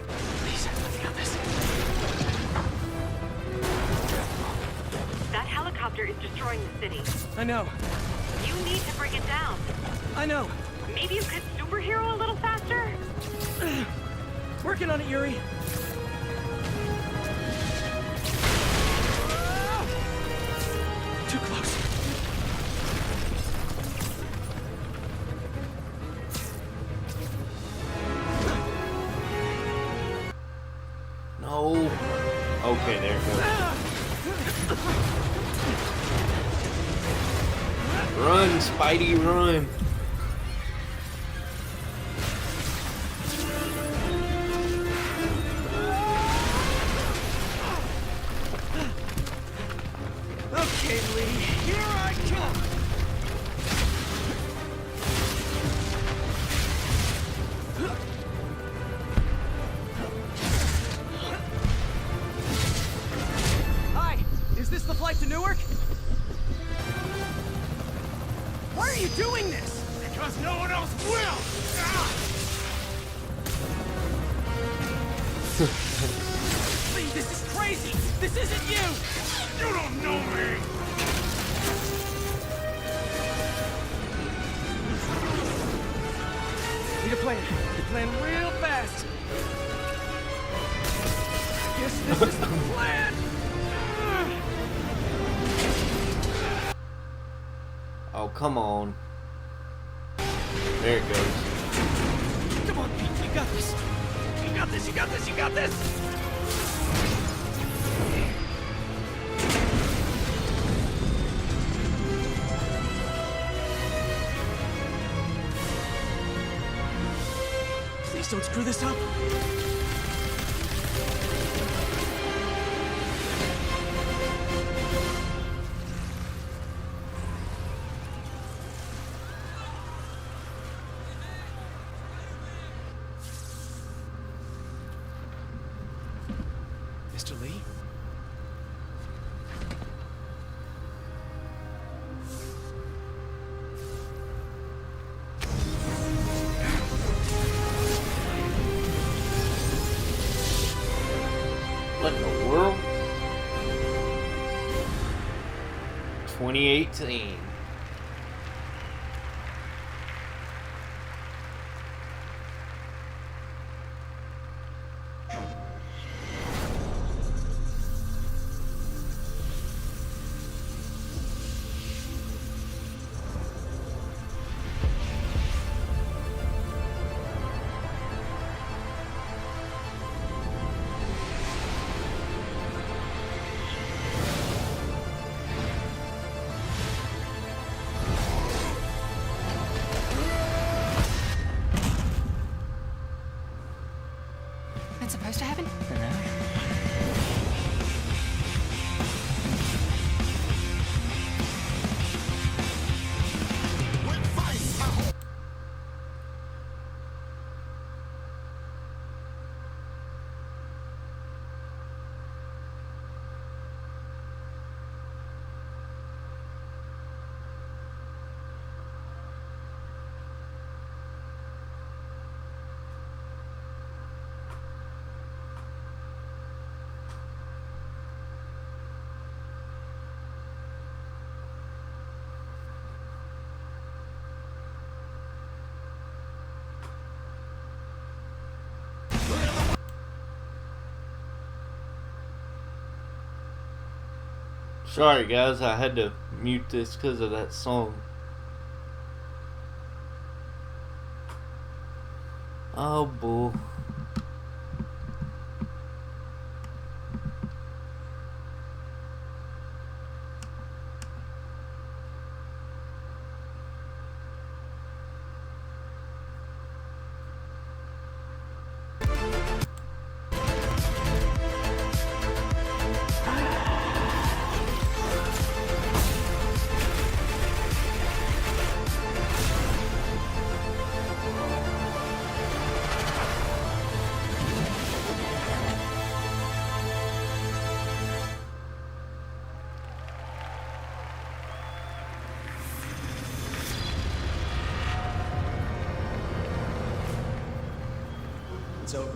Please, let me got this. That helicopter is destroying the city. I know. You need to bring it down. I know. Maybe you could superhero a little faster? Working on it, Yuri. Too close. No. Okay, there it goes. Run, Spidey, run. Okay, Lee, here I come. Hi, is this the flight to Newark? Why are you doing this? Because no one else will! Lee, this is crazy! This isn't you! You don't know me! Need a plan. Need a plan real fast. Guess this is the plan! Oh, come on. There it goes. Come on, Pete, you got this. got this, you got this, you got this! Please don't screw this up. Mr. Lee? What in the world? 2018. That's supposed to happen? Sorry guys, I had to mute this because of that song. Oh bull. It's over.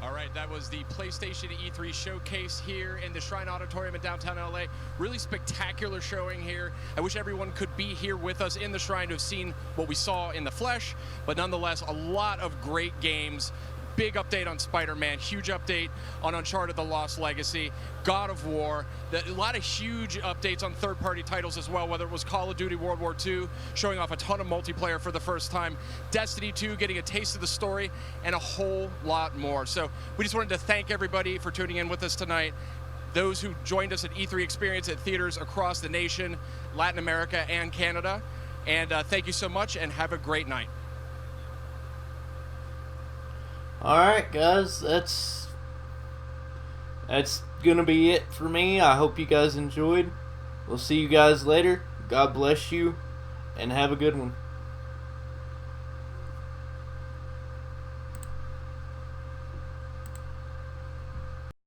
All right, that was the PlayStation E3 showcase here in the Shrine Auditorium in downtown LA. Really spectacular showing here. I wish everyone could be here with us in the Shrine to have seen what we saw in the flesh, but nonetheless, a lot of great games. Big update on Spider-Man, huge update on Uncharted: The Lost Legacy, God of War, a lot of huge updates on third-party titles as well, whether it was Call of Duty World War II, showing off a ton of multiplayer for the first time, Destiny 2 getting a taste of the story, and a whole lot more. So we just wanted to thank everybody for tuning in with us tonight. Those who joined us at E3 Experience at theaters across the nation, Latin America, and Canada. And thank you so much, and have a great night. Alright guys, that's gonna be it for me. I hope you guys enjoyed. We'll see you guys later. God bless you, and have a good one.